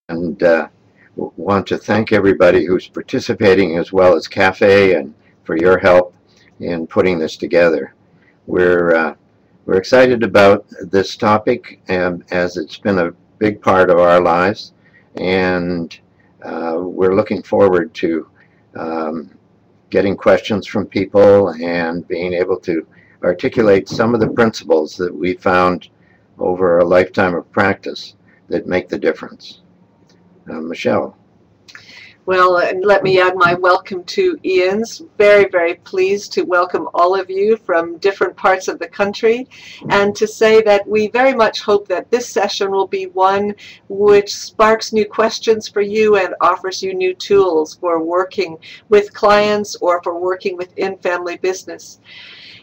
and want to thank everybody who's participating, as well as Cafe, and for your help in putting this together. We're excited about this topic, as it's been a big part of our lives, and we're looking forward to getting questions from people and being able to articulate some of the principles that we found over a lifetime of practice that make the difference. Michelle. Well, and let me add my welcome to Ian's. Very, very pleased to welcome all of you from different parts of the country, and to say that we very much hope that this session will be one which sparks new questions for you and offers you new tools for working with clients or for working within family business.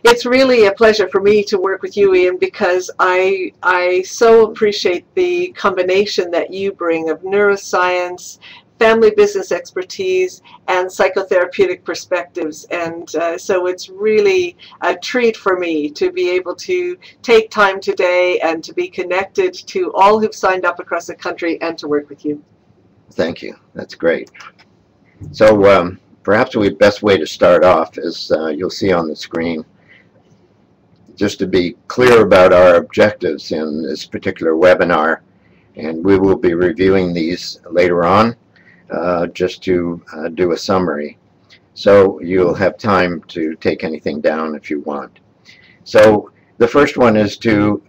It's really a pleasure for me to work with you, Ian, because I so appreciate the combination that you bring of neuroscience, family business expertise, and psychotherapeutic perspectives. And so it's really a treat for me to be able to take time today and to be connected to all who've signed up across the country and to work with you. Thank you. That's great. So perhaps the best way to start off is you'll see on the screen, just to be clear about our objectives in this particular webinar, and we will be reviewing these later on, just to do a summary. So you'll have time to take anything down if you want. So the first one is to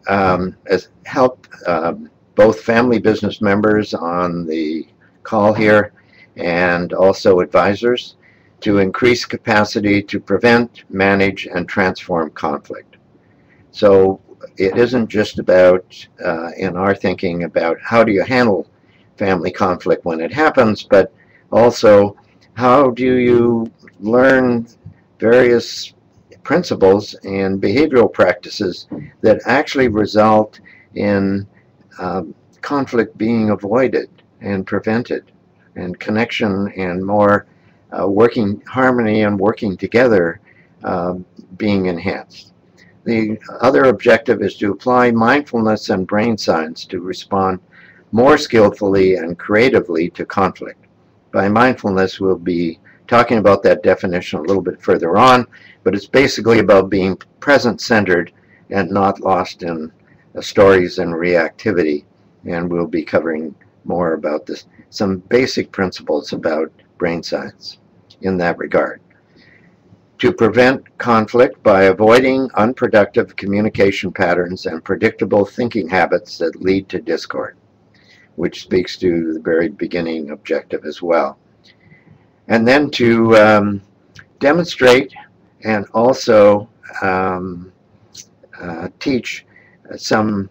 help both family business members on the call here and also advisors to increase capacity to prevent, manage, and transform conflict. So it isn't just about, in our thinking, about how do you handle family conflict when it happens, but also how do you learn various principles and behavioral practices that actually result in conflict being avoided and prevented, and connection and more working harmony and working together being enhanced. The other objective is to apply mindfulness and brain science to respond more skillfully and creatively to conflict. By mindfulness, we'll be talking about that definition a little bit further on, but it's basically about being present-centered and not lost in stories and reactivity. And we'll be covering more about this, some basic principles about brain science in that regard. To prevent conflict by avoiding unproductive communication patterns and predictable thinking habits that lead to discord, which speaks to the very beginning objective as well. And then to demonstrate and also teach some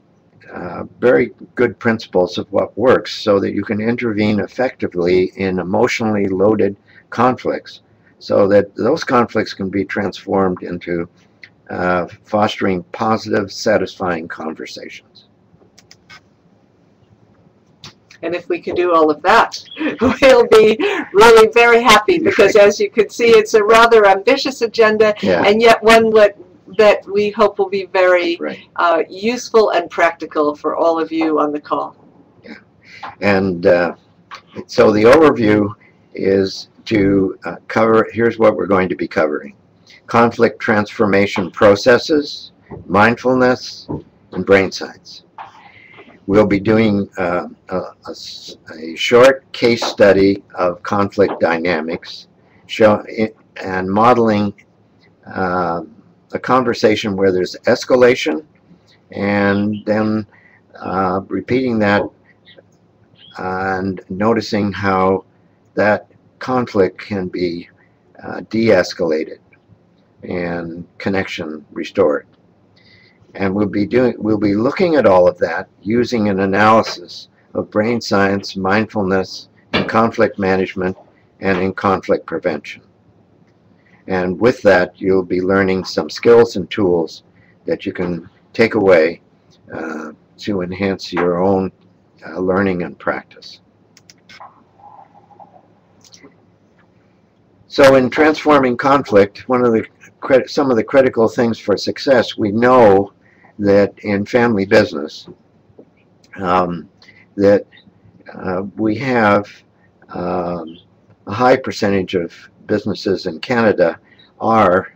very good principles of what works, so that you can intervene effectively in emotionally loaded conflicts, so that those conflicts can be transformed into fostering positive, satisfying conversations. And if we can do all of that, we'll be really very happy, because as you can see, it's a rather ambitious agenda, and yet one that we hope will be very useful and practical for all of you on the call. Yeah. And so the overview is to cover, here's what we're going to be covering: conflict transformation processes, mindfulness, and brain science. We'll be doing a short case study of conflict dynamics, and modeling a conversation where there's escalation, and then repeating that and noticing how that conflict can be de-escalated and connection restored. And we'll be looking at all of that using an analysis of brain science, mindfulness, in conflict management, and in conflict prevention. And with that, you'll be learning some skills and tools that you can take away to enhance your own learning and practice. So in transforming conflict, some of the critical things for success, we know that in family business, that we have a high percentage of businesses in Canada are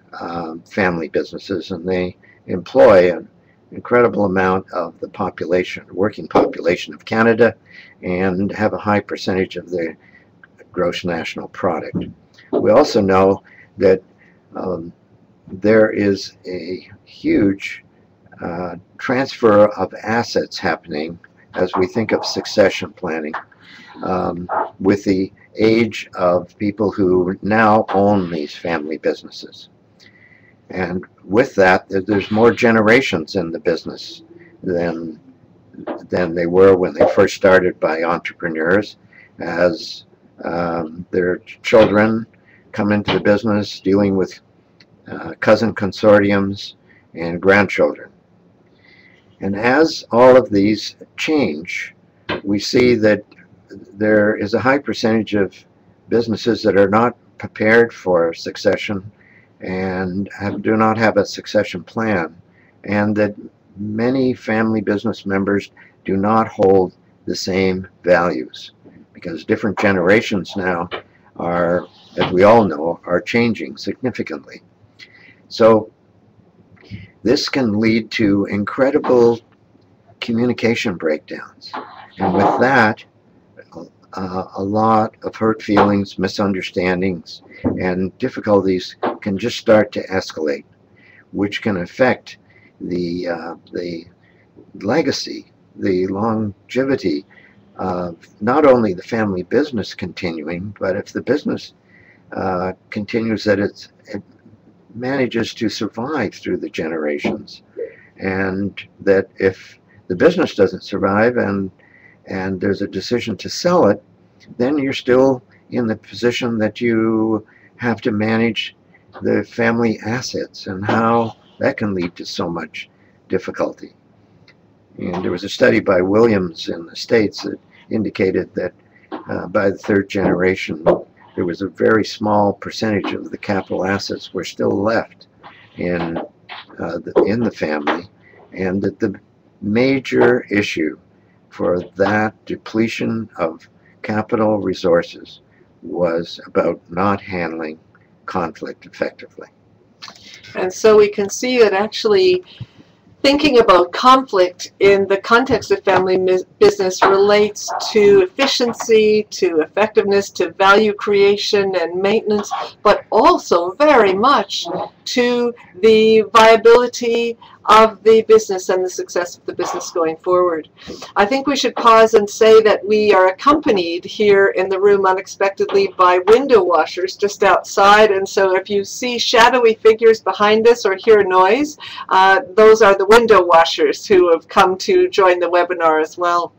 family businesses, and they employ an incredible amount of the population, working population of Canada, and have a high percentage of the gross national product. We also know that there is a huge transfer of assets happening as we think of succession planning with the age of people who now own these family businesses. And with that, there's more generations in the business than they were when they first started by entrepreneurs, as their children come into the business dealing with cousin consortiums and grandchildren. And as all of these change, we see that there is a high percentage of businesses that are not prepared for succession and do not have a succession plan, and that many family business members do not hold the same values, because different generations now are, as we all know, are changing significantly. So this can lead to incredible communication breakdowns, and with that, a lot of hurt feelings, misunderstandings, and difficulties can just start to escalate, which can affect the legacy, the longevity of not only the family business continuing, but if the business continues, that it manages to survive through the generations, and that if the business doesn't survive and there's a decision to sell it, then you're still in the position that you have to manage the family assets, and how that can lead to so much difficulty. And there was a study by Williams in the States that indicated that by the third generation, there was a very small percentage of the capital assets were still left in the family, and that the major issue for that depletion of capital resources was about not handling conflict effectively. And so we can see that actually thinking about conflict in the context of family business relates to efficiency, to effectiveness, to value creation and maintenance, but also very much to the viability of the business and the success of the business going forward. I think we should pause and say that we are accompanied here in the room unexpectedly by window washers just outside, and so if you see shadowy figures behind us or hear noise, those are the window washers who have come to join the webinar as well.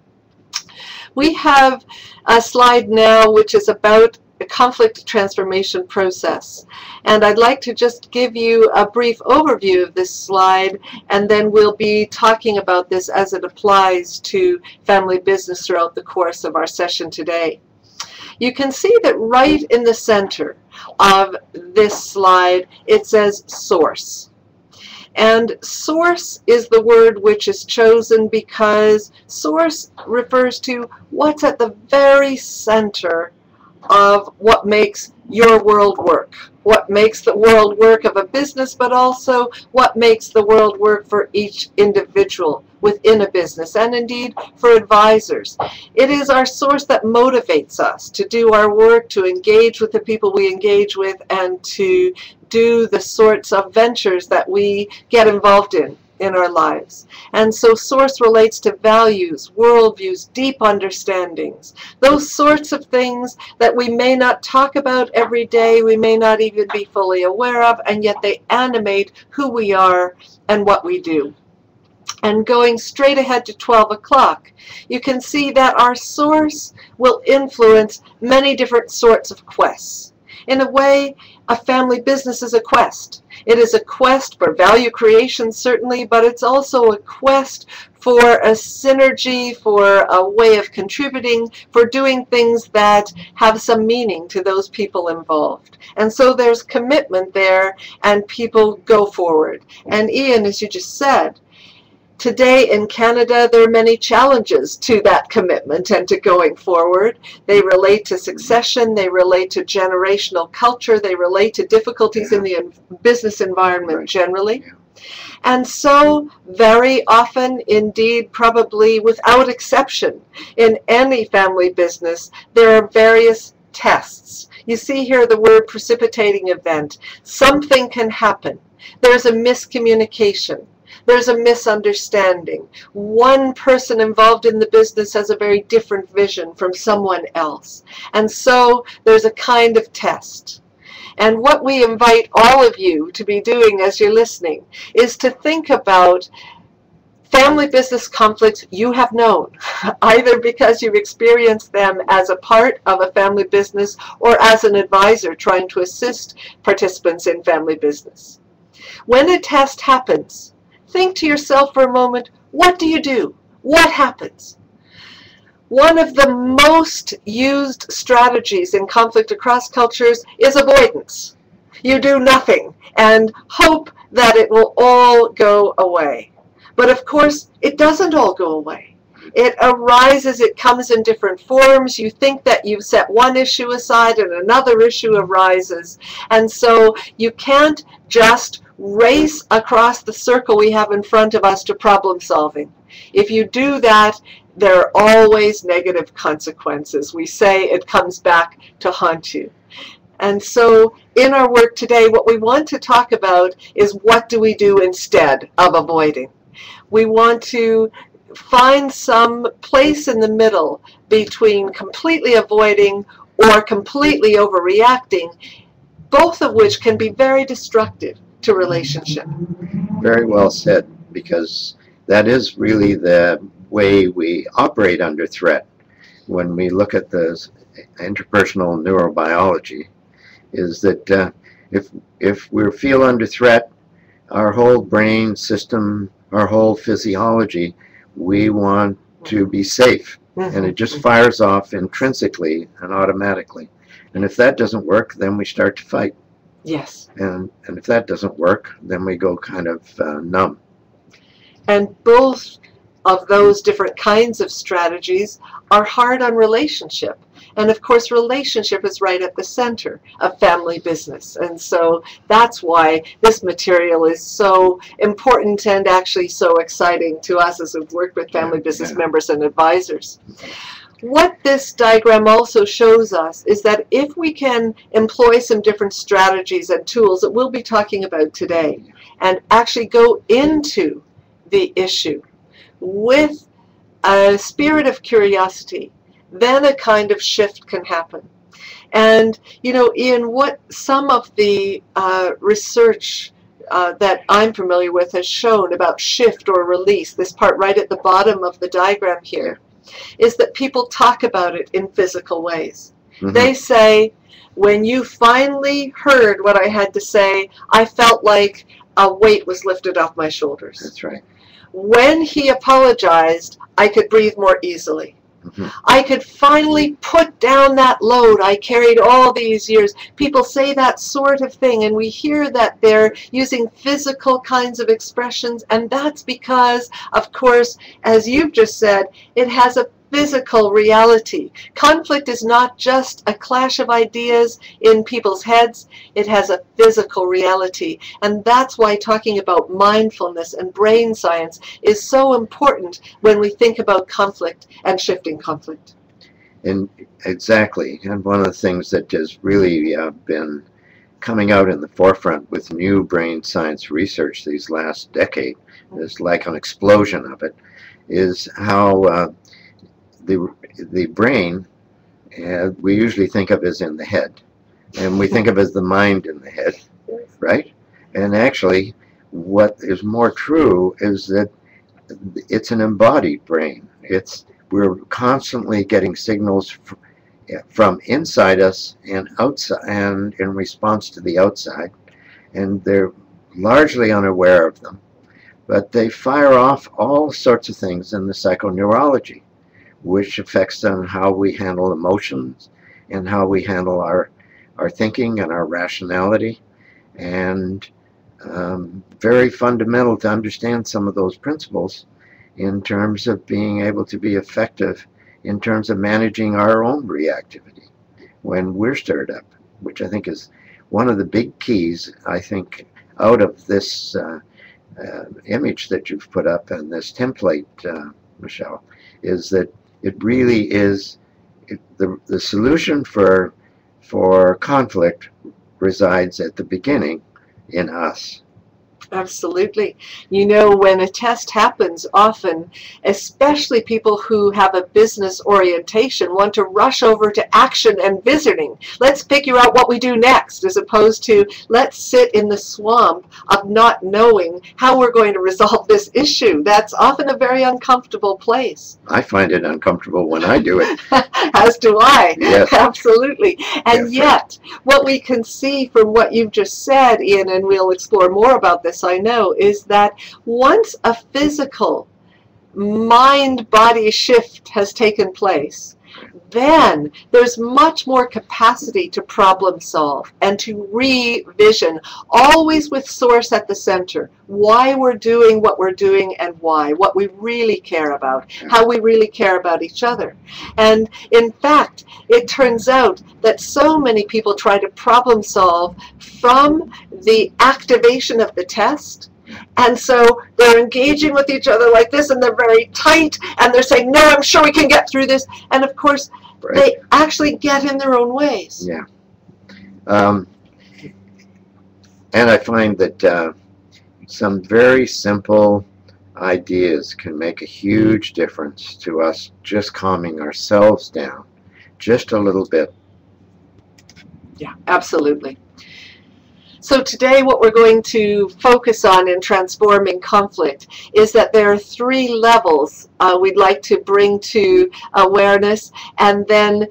We have a slide now which is about a conflict transformation process. And I'd like to just give you a brief overview of this slide, and then we'll be talking about this as it applies to family business throughout the course of our session today. You can see that right in the center of this slide it says source. And source is the word which is chosen because source refers to what's at the very center of what makes your world work, what makes the world work of a business, but also what makes the world work for each individual within a business, and indeed for advisors. It is our source that motivates us to do our work, to engage with the people we engage with, and to do the sorts of ventures that we get involved in our lives. And so source relates to values, worldviews, deep understandings, those sorts of things that we may not talk about every day, we may not even be fully aware of, and yet they animate who we are and what we do. And going straight ahead to 12 o'clock, you can see that our source will influence many different sorts of quests. In a way, a family business is a quest. It is a quest for value creation, certainly, but it's also a quest for a synergy, for a way of contributing, for doing things that have some meaning to those people involved. And so there's commitment there, and people go forward. And Ian, as you just said, Today in Canada, there are many challenges to that commitment and to going forward. They relate to succession, they relate to generational culture, they relate to difficulties in the business environment generally. And so very often, indeed, probably without exception, in any family business, there are various tests. You see here the word precipitating event. Something can happen. There's a miscommunication. There's a misunderstanding. One person involved in the business has a very different vision from someone else. And so there's a kind of test. And what we invite all of you to be doing as you're listening is to think about family business conflicts you have known, either because you've experienced them as a part of a family business or as an advisor trying to assist participants in family business. When a test happens, think to yourself for a moment, what do you do? What happens? One of the most used strategies in conflict across cultures is avoidance. You do nothing and hope that it will all go away. But of course, it doesn't all go away. It arises, it comes in different forms. You think that you've set one issue aside and another issue arises. And so you can't just race across the circle we have in front of us to problem solving. If you do that, there are always negative consequences. We say it comes back to haunt you. And so in our work today, what we want to talk about is what do we do instead of avoiding. We want to find some place in the middle between completely avoiding or completely overreacting, both of which can be very destructive to relationship. Very well said, because that is really the way we operate under threat when we look at the interpersonal neurobiology, is that if we feel under threat, our whole brain system, our whole physiology, we want to be safe. And it just fires off intrinsically and automatically. And if that doesn't work, then we start to fight. Yes. And if that doesn't work, then we go kind of numb. And both of those different kinds of strategies are hard on relationship. And of course, relationship is right at the center of family business. And so that's why this material is so important and actually so exciting to us as we've worked with family business members and advisors. What this diagram also shows us is that if we can employ some different strategies and tools that we'll be talking about today and actually go into the issue with a spirit of curiosity, then a kind of shift can happen. And, you know, Ian, what some of the research that I'm familiar with has shown about shift or release, this part right at the bottom of the diagram here, is that people talk about it in physical ways. They say, when you finally heard what I had to say, I felt like a weight was lifted off my shoulders. That's right. When he apologized, I could breathe more easily. I could finally put down that load I carried all these years. People say that sort of thing, and we hear that they're using physical kinds of expressions, and that's because, of course, as you've just said, it has a physical reality. Conflict is not just a clash of ideas in people's heads, it has a physical reality. And that's why talking about mindfulness and brain science is so important when we think about conflict and shifting conflict. And exactly, and one of the things that has really been coming out in the forefront with new brain science research these last decade, there's like an explosion of it, is how the brain, we usually think of as in the head, and we think of as the mind in the head, right? And actually, what is more true is that it's an embodied brain. We're constantly getting signals from inside us and outside, and in response to the outside, and they're largely unaware of them, but they fire off all sorts of things in the psychoneurology, which affects on how we handle emotions and how we handle our thinking and our rationality. And very fundamental to understand some of those principles in terms of being able to be effective in terms of managing our own reactivity when we're stirred up, which I think is one of the big keys, I think, out of this image that you've put up and this template, Michelle, is that it really is the solution for conflict resides at the beginning in us. Absolutely. You know, when a test happens, often, especially people who have a business orientation want to rush over to action and visiting. Let's figure out what we do next, as opposed to let's sit in the swamp of not knowing how we're going to resolve this issue. That's often a very uncomfortable place. I find it uncomfortable when I do it. As do I. Yes. Absolutely. And yet, what we can see from what you've just said, Ian, and we'll explore more about this, I know, is that once a physical mind-body shift has taken place, then there's much more capacity to problem solve and to revision, always with source at the center, why we're doing what we're doing and why, what we really care about, how we really care about each other. And in fact, it turns out that so many people try to problem solve from the activation of the test. And so they're engaging with each other like this, and they're very tight, and they're saying, no, I'm sure we can get through this. And of course, they actually get in their own ways. Yeah. And I find that some very simple ideas can make a huge difference to us just calming ourselves down just a little bit. Yeah, absolutely. So today what we're going to focus on in transforming conflict is that there are 3 levels we'd like to bring to awareness, and then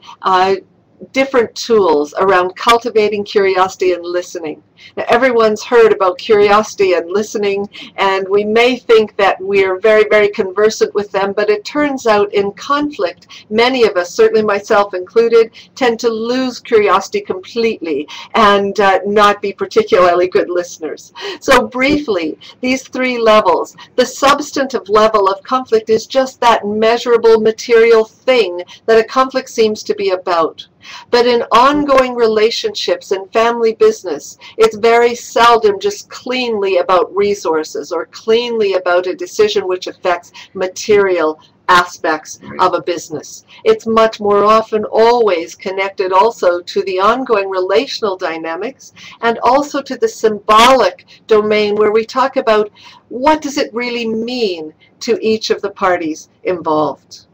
different tools around cultivating curiosity and listening. Now, everyone's heard about curiosity and listening, and we may think that we're very, very conversant with them, but it turns out in conflict, many of us, certainly myself included, tend to lose curiosity completely and not be particularly good listeners. So briefly, these 3 levels. The substantive level of conflict is just that measurable material thing that a conflict seems to be about. But in ongoing relationships and family business, it's very seldom just cleanly about resources or cleanly about a decision which affects material aspects of a business. It's much more often always connected also to the ongoing relational dynamics and also to the symbolic domain, where we talk about what does it really mean to each of the parties involved.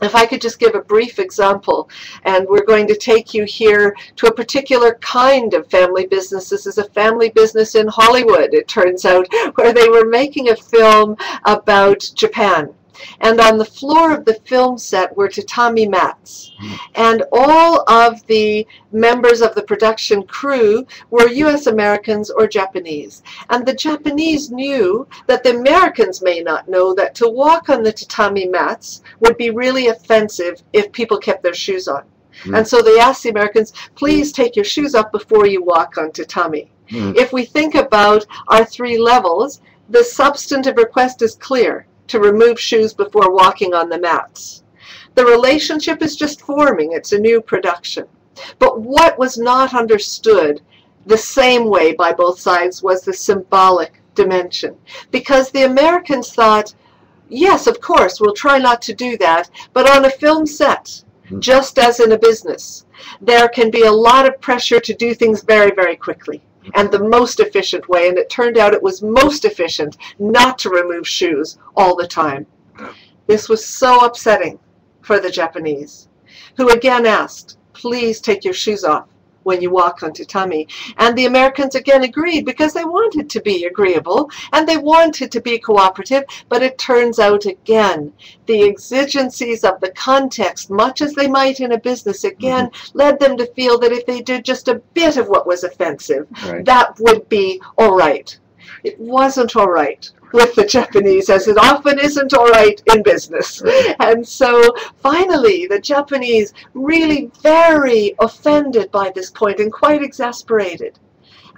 If I could just give a brief example, and we're going to take you here to a particular kind of family business. This is a family business in Hollywood, it turns out, where they were making a film about Japan. And on the floor of the film set were tatami mats. And all of the members of the production crew were US Americans or Japanese. And the Japanese knew that the Americans may not know that to walk on the tatami mats would be really offensive if people kept their shoes on. And so they asked the Americans, please take your shoes off before you walk on tatami. If we think about our 3 levels, the substantive request is clear: to remove shoes before walking on the mats. The relationship is just forming. It's a new production. But what was not understood the same way by both sides was the symbolic dimension. Because the Americans thought, yes, of course, we'll try not to do that, but on a film set, just as in a business, there can be a lot of pressure to do things very, very quickly. And the most efficient way, and it turned out it was most efficient not to remove shoes all the time. This was so upsetting for the Japanese, who again asked, please take your shoes off when you walk on tatami. And the Americans again agreed, because they wanted to be agreeable and they wanted to be cooperative, but it turns out again, the exigencies of the context, much as they might in a business, again led them to feel that if they did just a bit of what was offensive, that would be all right. It wasn't all right with the Japanese, as it often isn't all right in business. And so finally the Japanese, really very offended by this point and quite exasperated,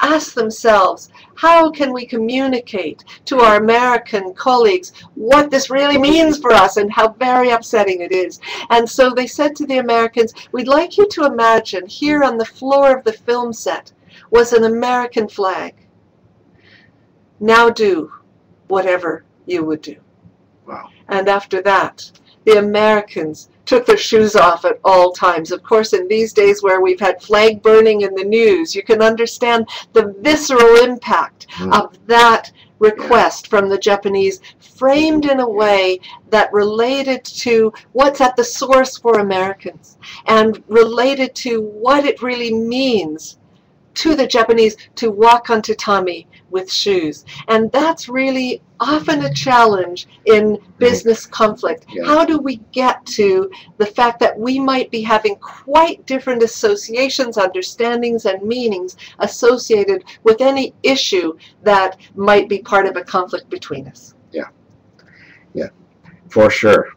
ask themselves, how can we communicate to our American colleagues what this really means for us and how very upsetting it is? And so they said to the Americans, we'd like you to imagine here on the floor of the film set was an American flag. Now do whatever you would do. Wow. And after that, the Americans took their shoes off at all times. Of course, in these days where we've had flag burning in the news, you can understand the visceral impact of that request from the Japanese, framed in a way that related to what's at the source for Americans and related to what it really means to the Japanese to walk on tatami with shoes. And that's really often a challenge in business conflict. Yeah. How do we get to the fact that we might be having quite different associations, understandings, and meanings associated with any issue that might be part of a conflict between us? Yeah, for sure.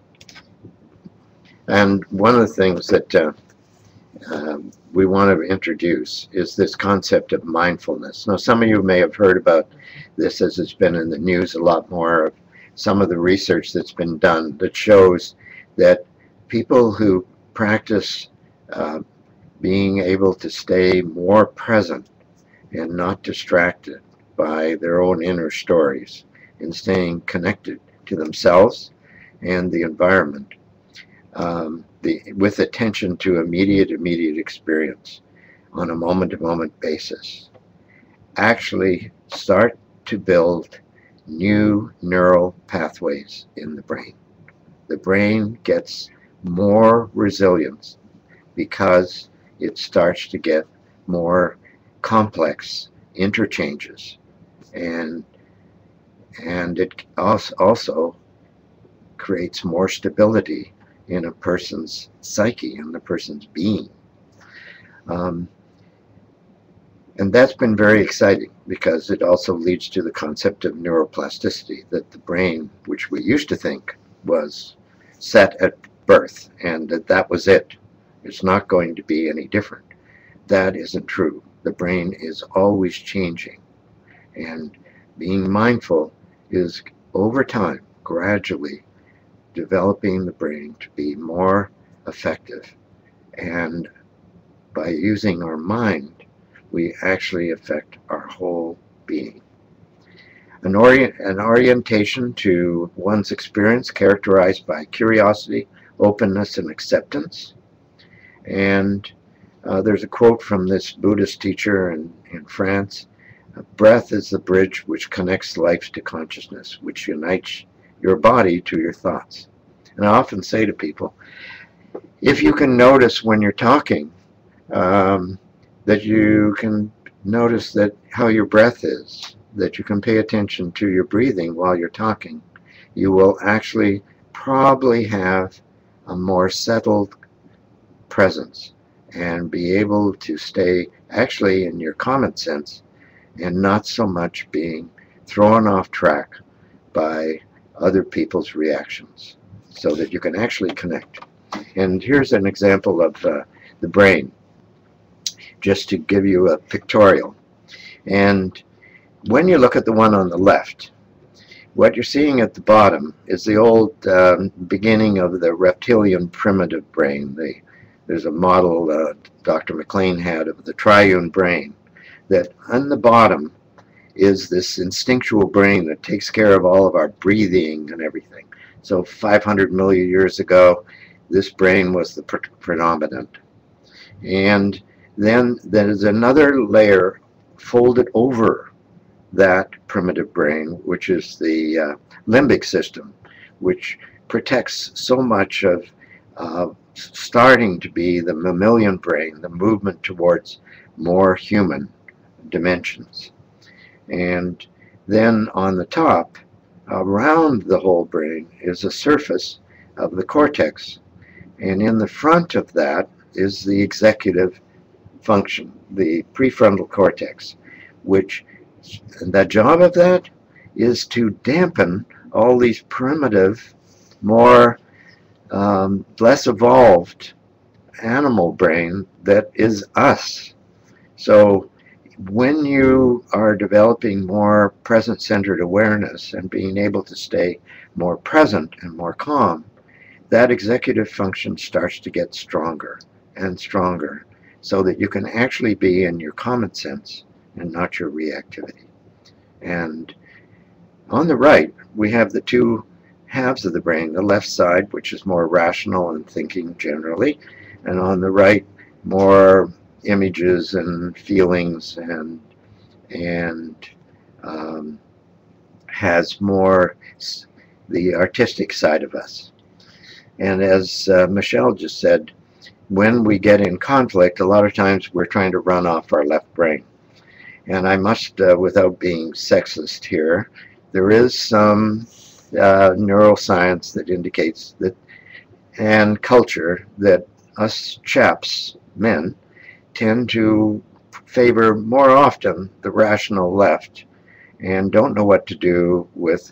And one of the things that we want to introduce is this concept of mindfulness. Now, some of you may have heard about this as it's been in the news a lot more, of some of the research that's been done that shows that people who practice being able to stay more present and not distracted by their own inner stories and staying connected to themselves and the environment, with attention to immediate experience on a moment-to-moment basis, actually start to build new neural pathways in the brain. The brain gets more resilience because it starts to get more complex interchanges, and it also creates more stability in a person's psyche, in the person's being. And that's been very exciting because it also leads to the concept of neuroplasticity, that the brain, which we used to think was set at birth and that was it, it's not going to be any different. That isn't true. The brain is always changing, and being mindful is over time gradually developing the brain to be more effective. And by using our mind, we actually affect our whole being. An orientation to one's experience characterized by curiosity, openness, and acceptance. And there's a quote from this Buddhist teacher in France: breath is the bridge which connects life to consciousness, which unites your body to your thoughts. And I often say to people, if you can notice when you're talking, that you can notice that how your breath is, that you can pay attention to your breathing while you're talking, you will actually probably have a more settled presence and be able to stay actually in your common sense and not so much being thrown off track by other people's reactions, so that you can actually connect. And here's an example of the brain, just to give you a pictorial. And when you look at the one on the left, what you're seeing at the bottom is the old beginning of the reptilian primitive brain. There's a model Dr. McLean had of the triune brain, that on the bottom is this instinctual brain that takes care of all of our breathing and everything. So 500 million years ago, this brain was the predominant. And then there's another layer folded over that primitive brain, which is the limbic system, which protects so much of starting to be the mammalian brain, the movement towards more human dimensions. And then on the top, around the whole brain, is a surface of the cortex. And in the front of that is the executive function, the prefrontal cortex, which, the job of that is to dampen all these primitive, more less evolved animal brain that is us. So when you are developing more present-centered awareness and being able to stay more present and more calm, that executive function starts to get stronger and stronger, so that you can actually be in your common sense and not your reactivity. And on the right, we have the two halves of the brain, the left side, which is more rational and thinking generally, and on the right, more images and feelings and has more the artistic side of us. And as Michelle just said, when we get in conflict, a lot of times we're trying to run off our left brain. And I must, without being sexist here, there is some neuroscience that indicates that, and culture, that us chaps, men, tend to favor more often the rational left and don't know what to do with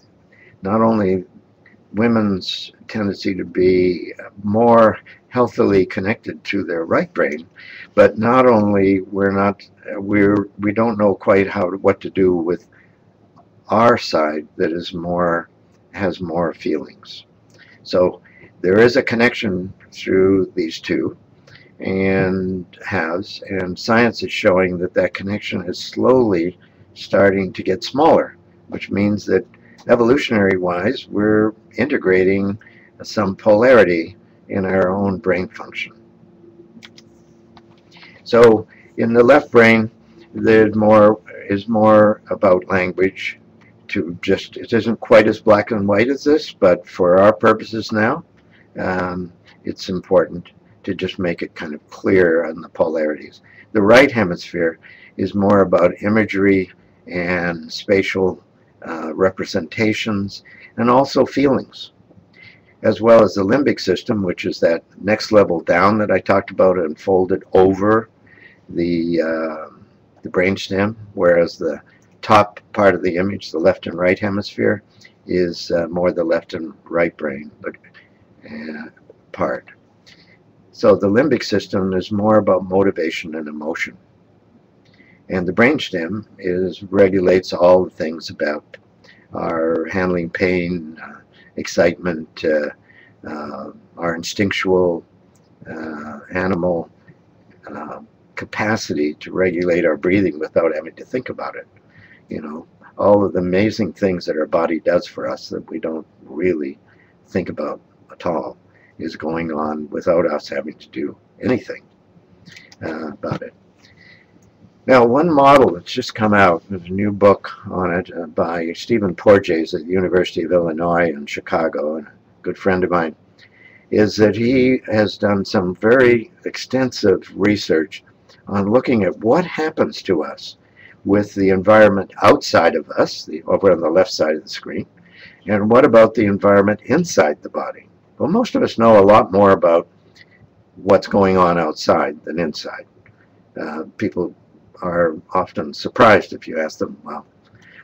not only women's tendency to be more healthily connected to their right brain, but not only we don't know quite what to do with our side that is has more feelings. So there is a connection through these two, and science is showing that that connection is slowly starting to get smaller, which means that evolutionary-wise, we're integrating some polarity in our own brain function. So in the left brain, there's more about language. It isn't quite as black and white as this, but for our purposes now, it's important to just make it kind of clear on the polarities. The right hemisphere is more about imagery and spatial representations, and also feelings, as well as the limbic system, which is that next level down that I talked about and folded over the brainstem, whereas the top part of the image, the left and right hemisphere, is more the left and right brain part. So the limbic system is more about motivation and emotion. And the brainstem regulates all the things about our handling pain, excitement, our instinctual animal capacity to regulate our breathing without having to think about it. You know, all of the amazing things that our body does for us that we don't really think about at all is going on without us having to do anything about it. Now, one model that's just come out, there's a new book on it by Stephen Porges at the University of Illinois in Chicago, and a good friend of mine, is that he has done some very extensive research on looking at what happens to us with the environment outside of us, over on the left side of the screen, and what about the environment inside the body. Well, most of us know a lot more about what's going on outside than inside. People are often surprised if you ask them, well,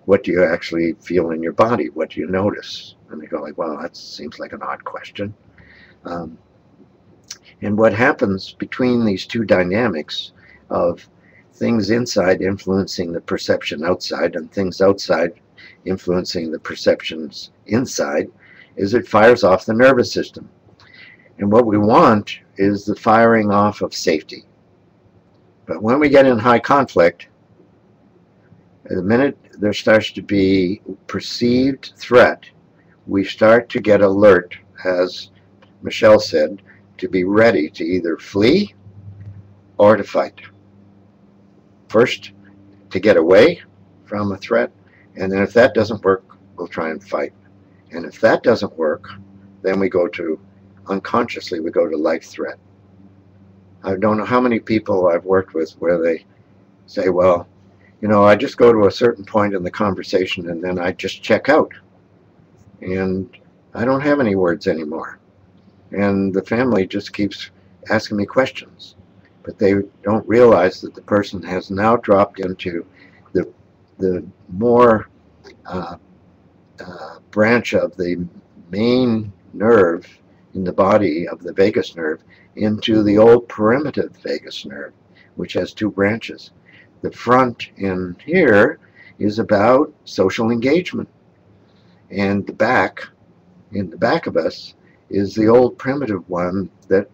what do you actually feel in your body? What do you notice? And they go like, well, that seems like an odd question. And what happens between these two dynamics of things inside influencing the perception outside and things outside influencing the perceptions inside is it fires off the nervous system. And what we want is the firing off of safety. But when we get in high conflict, the minute there starts to be perceived threat, we start to get alert, as Michelle said, to be ready to either flee or to fight. First, to get away from a threat, and then if that doesn't work, we'll try and fight. And if that doesn't work, then we go to, unconsciously, we go to life threat. I don't know how many people I've worked with where they say, well, you know, I just go to a certain point in the conversation and then I just check out. And I don't have any words anymore. And the family just keeps asking me questions. But they don't realize that the person has now dropped into the more branch of the main nerve in the body of the vagus nerve into the old primitive vagus nerve, which has two branches. The front in here is about social engagement. And the back, in the back of us, is the old primitive one that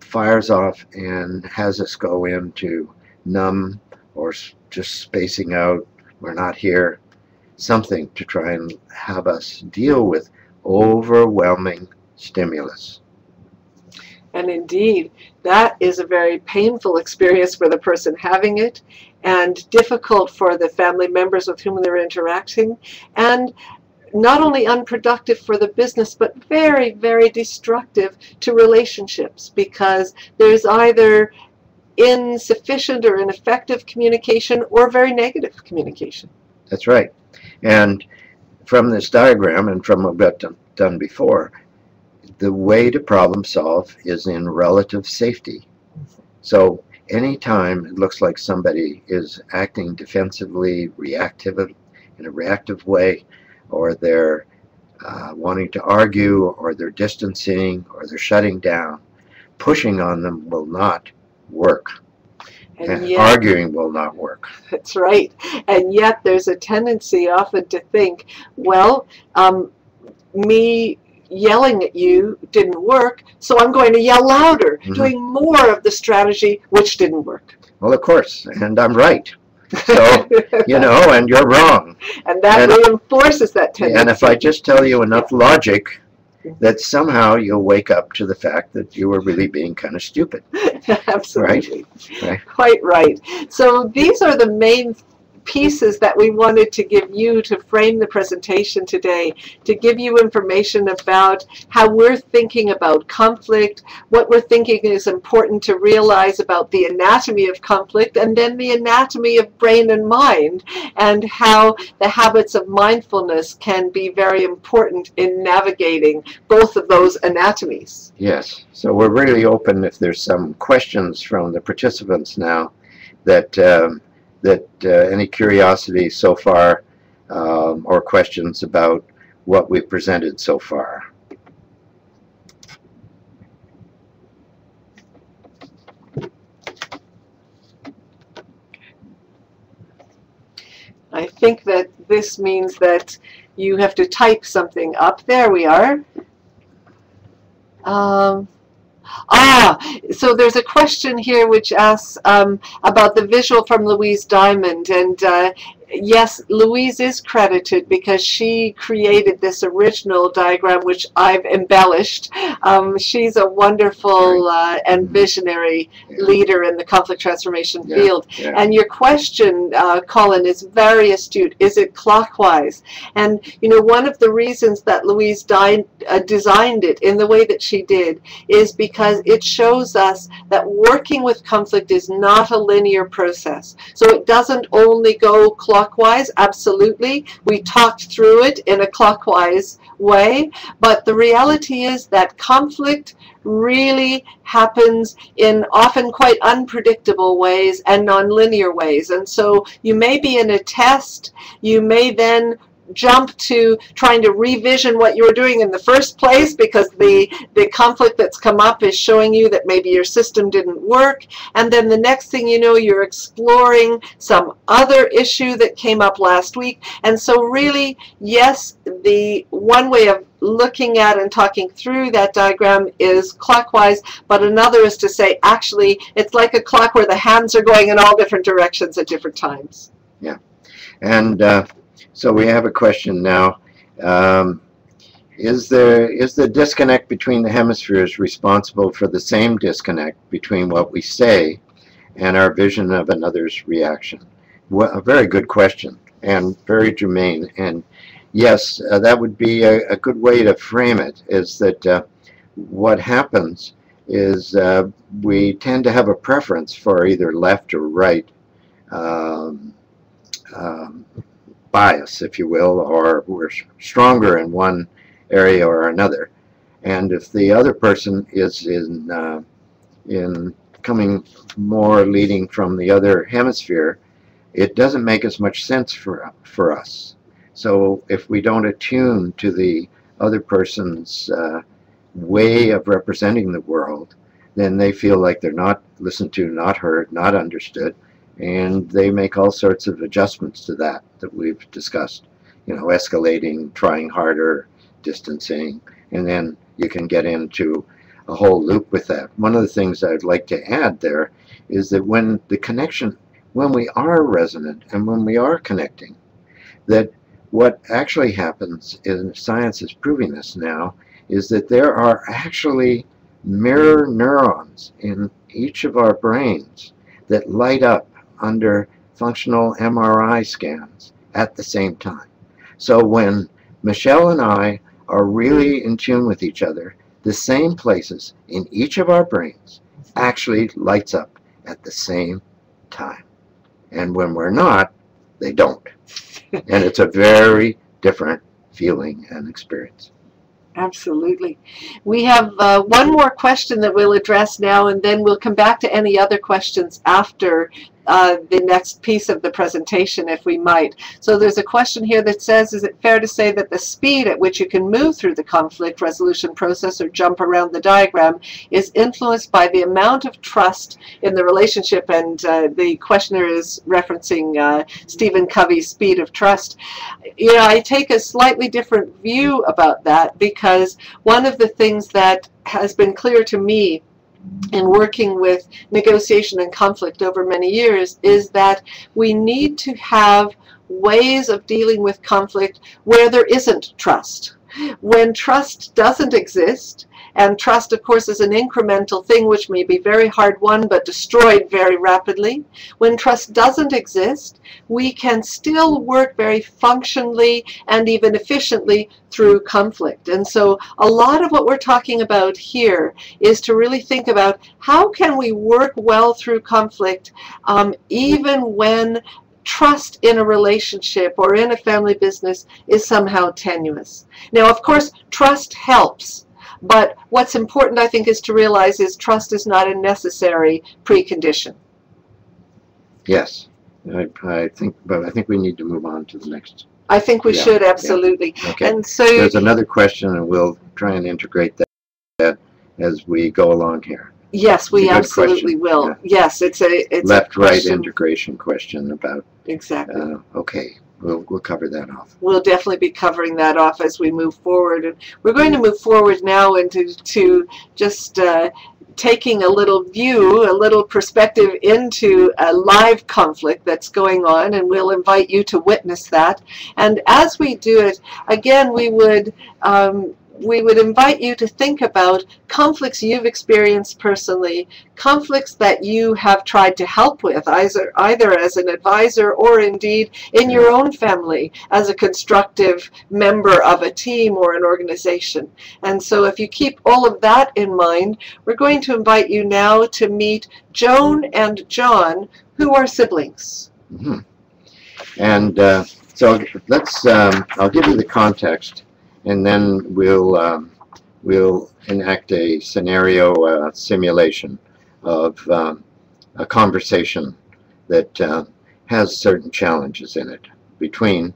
fires off and has us go into numb or just spacing out, we're not here, something to try and have us deal with overwhelming stimulus. And indeed, that is a very painful experience for the person having it, and difficult for the family members with whom they're interacting, and not only unproductive for the business, but very, very destructive to relationships, because there's either insufficient or ineffective communication or very negative communication. That's right. And from this diagram and from what we've done before, the way to problem solve is in relative safety. So anytime it looks like somebody is acting defensively, in a reactive way, or they're wanting to argue, or they're distancing, or they're shutting down, pushing on them will not work. And yet, arguing will not work. That's right. And yet there's a tendency often to think, well, me yelling at you didn't work, so I'm going to yell louder, doing more of the strategy which didn't work. Well, of course, and I'm right. So, you know, and you're wrong. And that reinforces that tendency. And if I just tell you enough logic, that somehow you'll wake up to the fact that you were really being kind of stupid. Absolutely. Right? Quite right. So these are the main pieces that we wanted to give you to frame the presentation today, to give you information about how we're thinking about conflict, what we're thinking is important to realize about the anatomy of conflict, and then the anatomy of brain and mind, and how the habits of mindfulness can be very important in navigating both of those anatomies. Yes. So we're really open if there's some questions from the participants now that any curiosity so far, or questions about what we've presented so far. I think that this means that you have to type something up. There we are. So there's a question here which asks about the visual from Louise Diamond, and yes, Louise is credited because she created this original diagram which I've embellished. She's a wonderful and visionary leader in the conflict transformation field. And your question, Colin, is very astute. Is it clockwise? And you know, one of the reasons that Louise designed it in the way that she did is because it shows us that working with conflict is not a linear process. So it doesn't only go clockwise, absolutely. We talked through it in a clockwise way, but the reality is that conflict really happens in often quite unpredictable ways and nonlinear ways. And so you may be in a test, you may then jump to trying to revision what you were doing in the first place because the conflict that's come up is showing you that maybe your system didn't work, and then the next thing you know, you're exploring some other issue that came up last week. And so really, yes, the one way of looking at and talking through that diagram is clockwise, but another is to say, actually, it's like a clock where the hands are going in all different directions at different times. Yeah. And so we have a question now. Is the disconnect between the hemispheres responsible for the same disconnect between what we say and our vision of another's reaction? Well, a very good question and very germane. And yes, that would be a good way to frame it, is that what happens is we tend to have a preference for either left or right bias, if you will, or we're stronger in one area or another. And if the other person is in coming more leading from the other hemisphere, it doesn't make as much sense for us. So if we don't attune to the other person's way of representing the world, then they feel like they're not listened to, not heard, not understood, and they make all sorts of adjustments to that we've discussed. You know, escalating, trying harder, distancing, and then you can get into a whole loop with that. One of the things I'd like to add there is that when we are resonant and when we are connecting, that what actually happens, and science is proving this now, is that there are actually mirror neurons in each of our brains that light up under functional MRI scans at the same time. So when Michelle and I are really in tune with each other, the same places in each of our brains actually lights up at the same time. And when we're not, they don't. And it's a very different feeling and experience. Absolutely. We have one more question that we'll address now, and then we'll come back to any other questions after the next piece of the presentation, if we might. So there's a question here that says, is it fair to say that the speed at which you can move through the conflict resolution process or jump around the diagram is influenced by the amount of trust in the relationship? And the questioner is referencing Stephen Covey's Speed of Trust. You know, I take a slightly different view about that, because one of the things that has been clear to me in working with negotiation and conflict over many years is that we need to have ways of dealing with conflict where there isn't trust. When trust doesn't exist, and trust, of course, is an incremental thing which may be very hard won but destroyed very rapidly. When trust doesn't exist, we can still work very functionally and even efficiently through conflict. And so a lot of what we're talking about here is to really think about how can we work well through conflict even when trust in a relationship or in a family business is somehow tenuous. Now, of course, trust helps. But what's important, I think, is to realize is trust is not a necessary precondition. Yes, I think we need to move on to the next. I think we should, absolutely. Yeah. Okay. And so there's another question, and we'll try and integrate that as we go along here. Yes, we absolutely will. Yeah. Yes, it's left-right integration question about. Exactly. Okay. We'll cover that off. We'll definitely be covering that off as we move forward. And we're going to move forward now into just taking a little view, a little perspective into a live conflict that's going on, and we'll invite you to witness that. And as we do it, again, we would invite you to think about conflicts you've experienced personally, conflicts that you have tried to help with, either as an advisor or indeed in your own family as a constructive member of a team or an organization. And so if you keep all of that in mind, we're going to invite you now to meet Joan and John, who are siblings. Mm-hmm. And so let's, I'll give you the context, and then we'll enact a scenario simulation of a conversation that has certain challenges in it between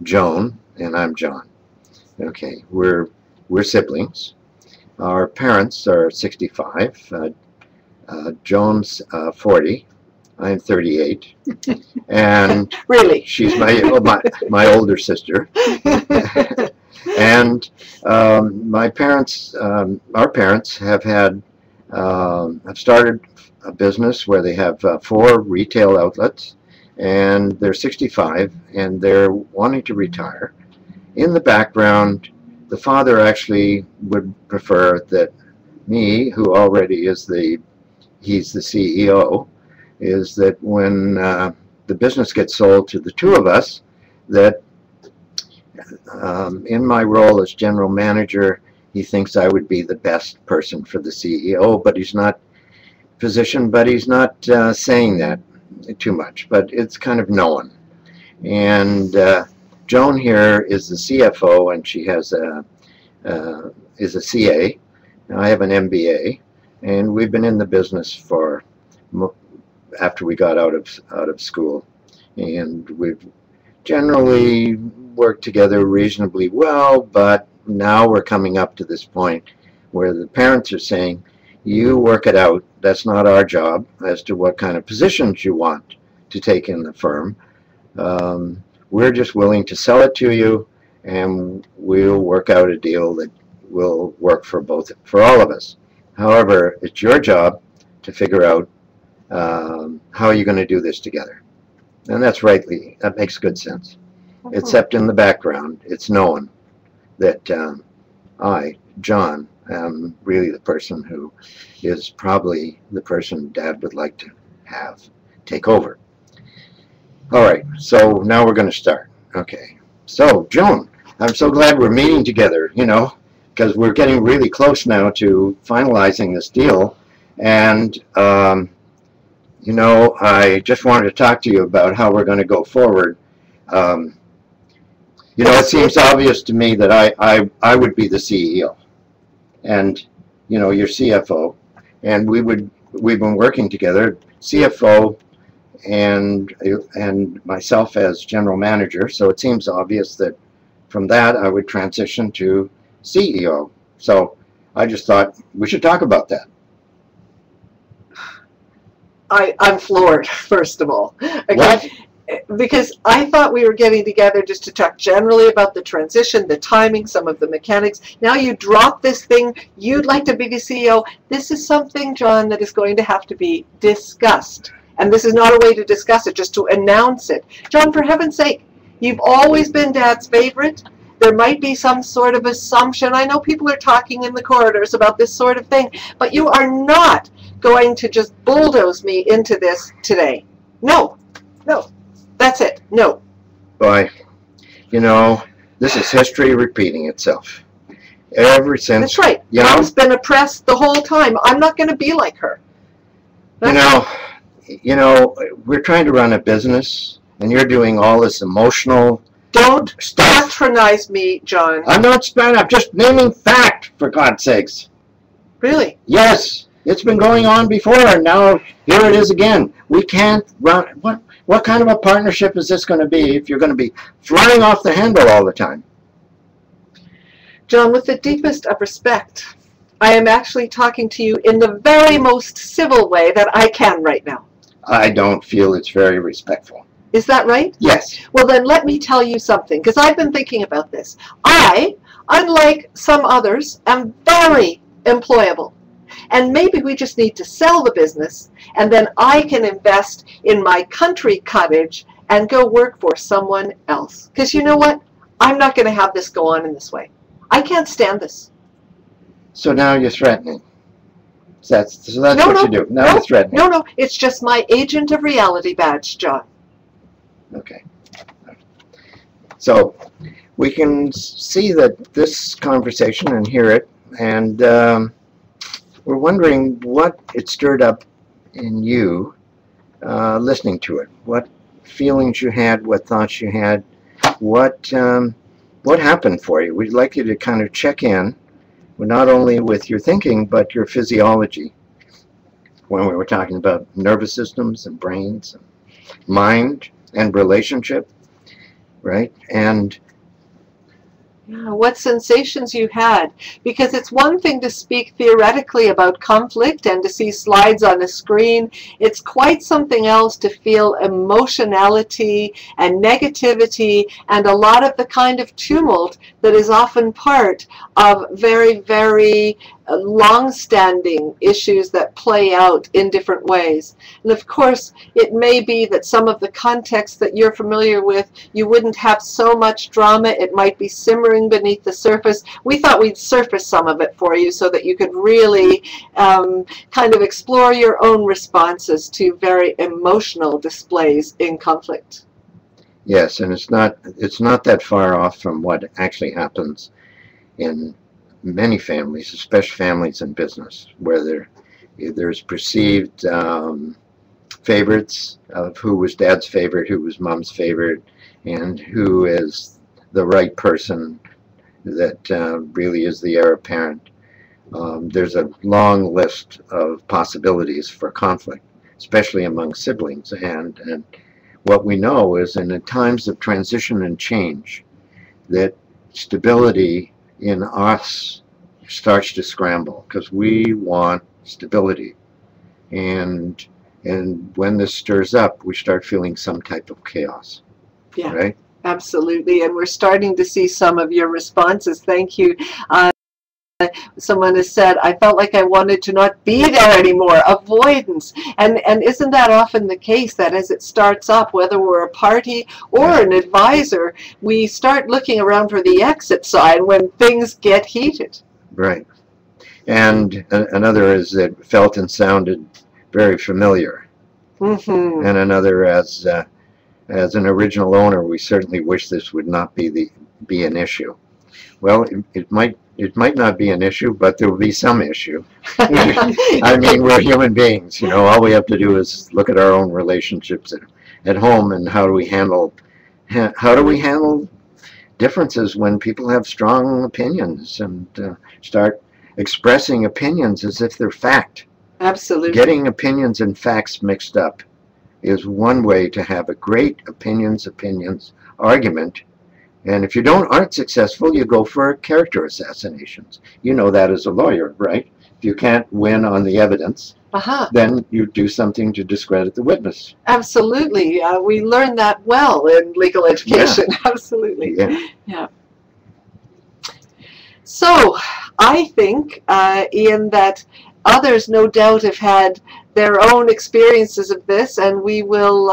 Joan and I'm John. Okay, we're siblings. Our parents are 65. Joan's 40. I'm 38, and really, she's my older sister. And my parents, our parents, have started a business where they have 4 retail outlets, and they're 65, and they're wanting to retire. In the background, the father actually would prefer that me, who already is he's the CEO, is that when the business gets sold to the 2 of us, that in my role as general manager, he thinks I would be the best person for the CEO, but he's not positioned, but he's not saying that too much, but it's kind of known. And Joan here is the CFO, and she has is a CA. I have an MBA, and we've been in the business for after we got out of school, and we've generally worked together reasonably well, but now we're coming up to this point where the parents are saying, You work it out. That's not our job as to what kind of positions you want to take in the firm. We're just willing to sell it to you, and we'll work out a deal that will work for all of us. However, it's your job to figure out how you're going to do this together. And that makes good sense. Except in the background, it's known that I, John, am really the person who is probably the person Dad would like to have take over. All right, so now we're going to start. Okay, so Joan, I'm so glad we're meeting together, you know, because we're getting really close now to finalizing this deal. And, you know, I just wanted to talk to you about how we're going to go forward. You know, it seems obvious to me that I would be the CEO, and, you know, your CFO, and we've been working together, CFO and myself as general manager. So it seems obvious that from that I would transition to CEO. So I just thought we should talk about that. I'm floored, first of all. Okay. What? Because I thought we were getting together just to talk generally about the transition, the timing, some of the mechanics. Now you drop this thing, you'd like to be the CEO. This is something, John, that is going to have to be discussed. And this is not a way to discuss it, just to announce it. John, for heaven's sake, you've always been Dad's favorite. There might be some sort of assumption. I know people are talking in the corridors about this sort of thing, but you are not going to just bulldoze me into this today. No, no. That's it. No. Boy, you know, this is history repeating itself. Ever since. That's right. You know, Mom's been oppressed the whole time. I'm not going to be like her. You know, we're trying to run a business, and you're doing all this emotional. Don't stuff. patronize me, John. I'm not spending. I'm just naming fact, for God's sakes. Really? Yes, it's been going on before, and now here it is again. We can't run. What kind of a partnership is this going to be if you're going to be flying off the handle all the time? John, with the deepest of respect, I am actually talking to you in the very most civil way that I can right now. I don't feel it's very respectful. Is that right? Yes. Well, then let me tell you something, because I've been thinking about this. I, unlike some others, am very employable. And maybe we just need to sell the business, and then I can invest in my country cottage and go work for someone else. Because you know what? I'm not going to have this go on in this way. I can't stand this. So now you're threatening. So that's what you do. Now you're threatening. No. It's just my agent of reality badge, John. Okay. So we can see that this conversation and hear it, and we're wondering what it stirred up in you listening to it. What feelings you had, what thoughts you had, what happened for you. We'd like you to kind of check in, not only with your thinking, but your physiology. When we were talking about nervous systems and brains, and mind and relationship, right? And what sensations you had, because it's one thing to speak theoretically about conflict and to see slides on a screen. It's quite something else to feel emotionality and negativity and a lot of the kind of tumult that is often part of very, very long-standing issues that play out in different ways. And of course, it may be that some of the context that you're familiar with, you wouldn't have so much drama. It might be simmering beneath the surface. We thought we'd surface some of it for you so that you could really kind of explore your own responses to very emotional displays in conflict. yes, and it's not that far off from what actually happens in many families, especially families in business, where there's perceived favorites of who was Dad's favorite, who was Mom's favorite, and who is the right person that really is the heir apparent. There's a long list of possibilities for conflict, especially among siblings, and what we know is in the times of transition and change that stability in us starts to scramble, because we want stability. And when this stirs up, we start feeling some type of chaos. Yeah, right? absolutely. And we're starting to see some of your responses. Thank you. Someone has said, I felt like I wanted to not be there anymore. Avoidance. And isn't that often the case, that as it starts up, whether we're a party or an advisor, we start looking around for the exit sign when things get heated. Right. And another is that felt and sounded very familiar. Mm-hmm. And another, as an original owner, we certainly wish this would not be an issue. Well, it might not be an issue, but there will be some issue. I mean, we're human beings, you know. All we have to do is look at our own relationships at home, and how do we handle differences when people have strong opinions, and start expressing opinions as if they're fact. Absolutely. Getting opinions and facts mixed up is one way to have a great opinions argument. And if you aren't successful, you go for character assassinations. You know that as a lawyer, right? If you can't win on the evidence, then you do something to discredit the witness. Absolutely. We learn that well in legal education. Yeah. Absolutely. Yeah. So I think, Ian, that others no doubt have had their own experiences of this, and we will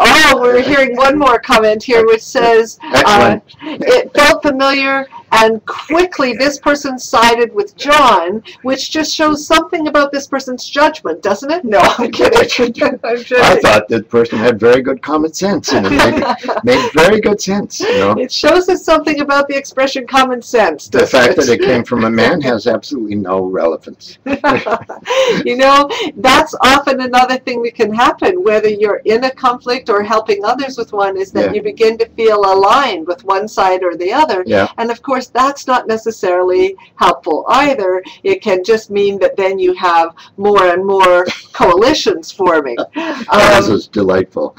oh, we're hearing one more comment here which says, it felt familiar, and quickly this person sided with John, which just shows something about this person's judgment, doesn't it? No, I'm kidding. I'm kidding. I thought that person had very good common sense, and it made very good sense. You know? It shows us something about the expression common sense. The fact that it came from a man has absolutely no relevance. You know, that's often another thing that can happen, whether you're in a conflict or helping others with one, is that you begin to feel aligned with one side or the other. And of course, that's not necessarily helpful either. It can just mean that then you have more and more coalitions forming. This is delightful.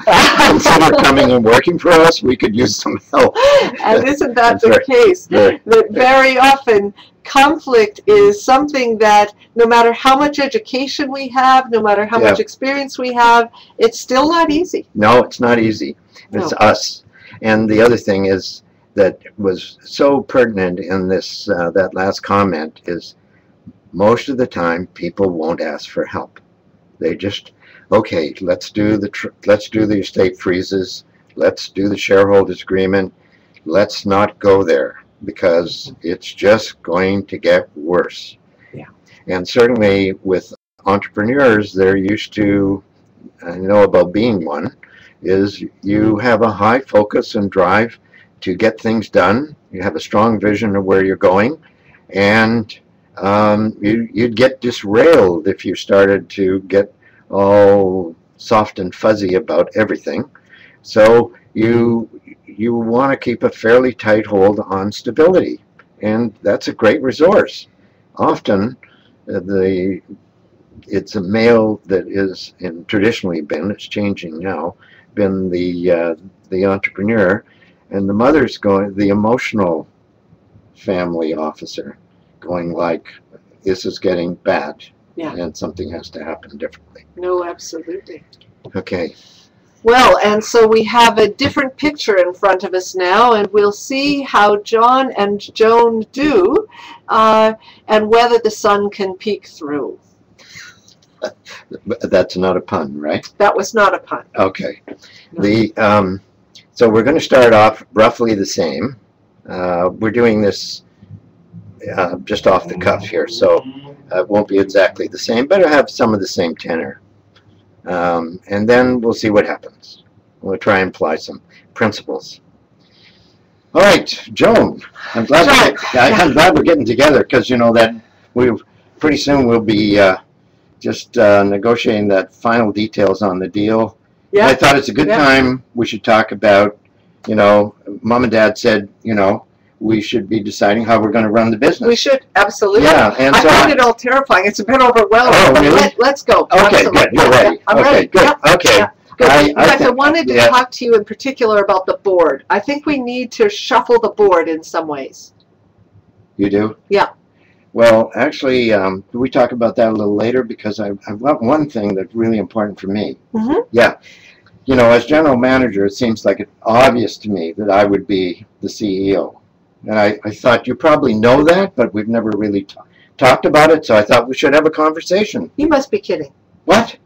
Instead of coming and working for us, we could use some help. And isn't that the case? That very often conflict is something that no matter how much education we have, no matter how much experience we have, it's still not easy. No, it's not easy. It's us. And the other thing is that was so pertinent in this that last comment is most of the time people won't ask for help. They just, okay, let's do the estate freezes, let's do the shareholders agreement, let's not go there, because it's just going to get worse. And certainly with entrepreneurs, they're used to, I know about being one, is you have a high focus and drive to get things done. You have a strong vision of where you're going, and you'd get disrailed if you started to get all soft and fuzzy about everything. So you want to keep a fairly tight hold on stability, and that's a great resource. Often it's a male that is, and traditionally been, it's changing now, been the entrepreneur, and the mother's going, the emotional family officer, going like, this is getting bad, and something has to happen differently. No, absolutely. Okay. Well, and so we have a different picture in front of us now, and we'll see how John and Joan do, and whether the sun can peek through. That's not a pun, right? That was not a pun. Okay. No. So we're going to start off roughly the same. We're doing this just off the cuff here, so it won't be exactly the same, but it'll have some of the same tenor. And then we'll see what happens. We'll try and apply some principles. All right, Joan, I'm glad we're getting together, because you know that pretty soon we'll be just negotiating that final details on the deal. Yeah. I thought it's a good time we should talk about, you know, Mom and Dad said, you know, we should be deciding how we're going to run the business. We should, absolutely. Yeah, and I find it all terrifying. It's a bit overwhelming. Oh, really? Let's go. Okay, good. You're ready. I'm ready. Good. Yeah. Okay. Yeah. Good. In fact, I wanted to talk to you in particular about the board. I think we need to shuffle the board in some ways. You do? Yeah. Well, actually, we talk about that a little later because I've got one thing that's really important for me. Mm-hmm. Yeah. You know, as general manager, it seems like it's obvious to me that I would be the CEO. And I thought you probably know that, but we've never really talked about it, so I thought we should have a conversation. You must be kidding. What?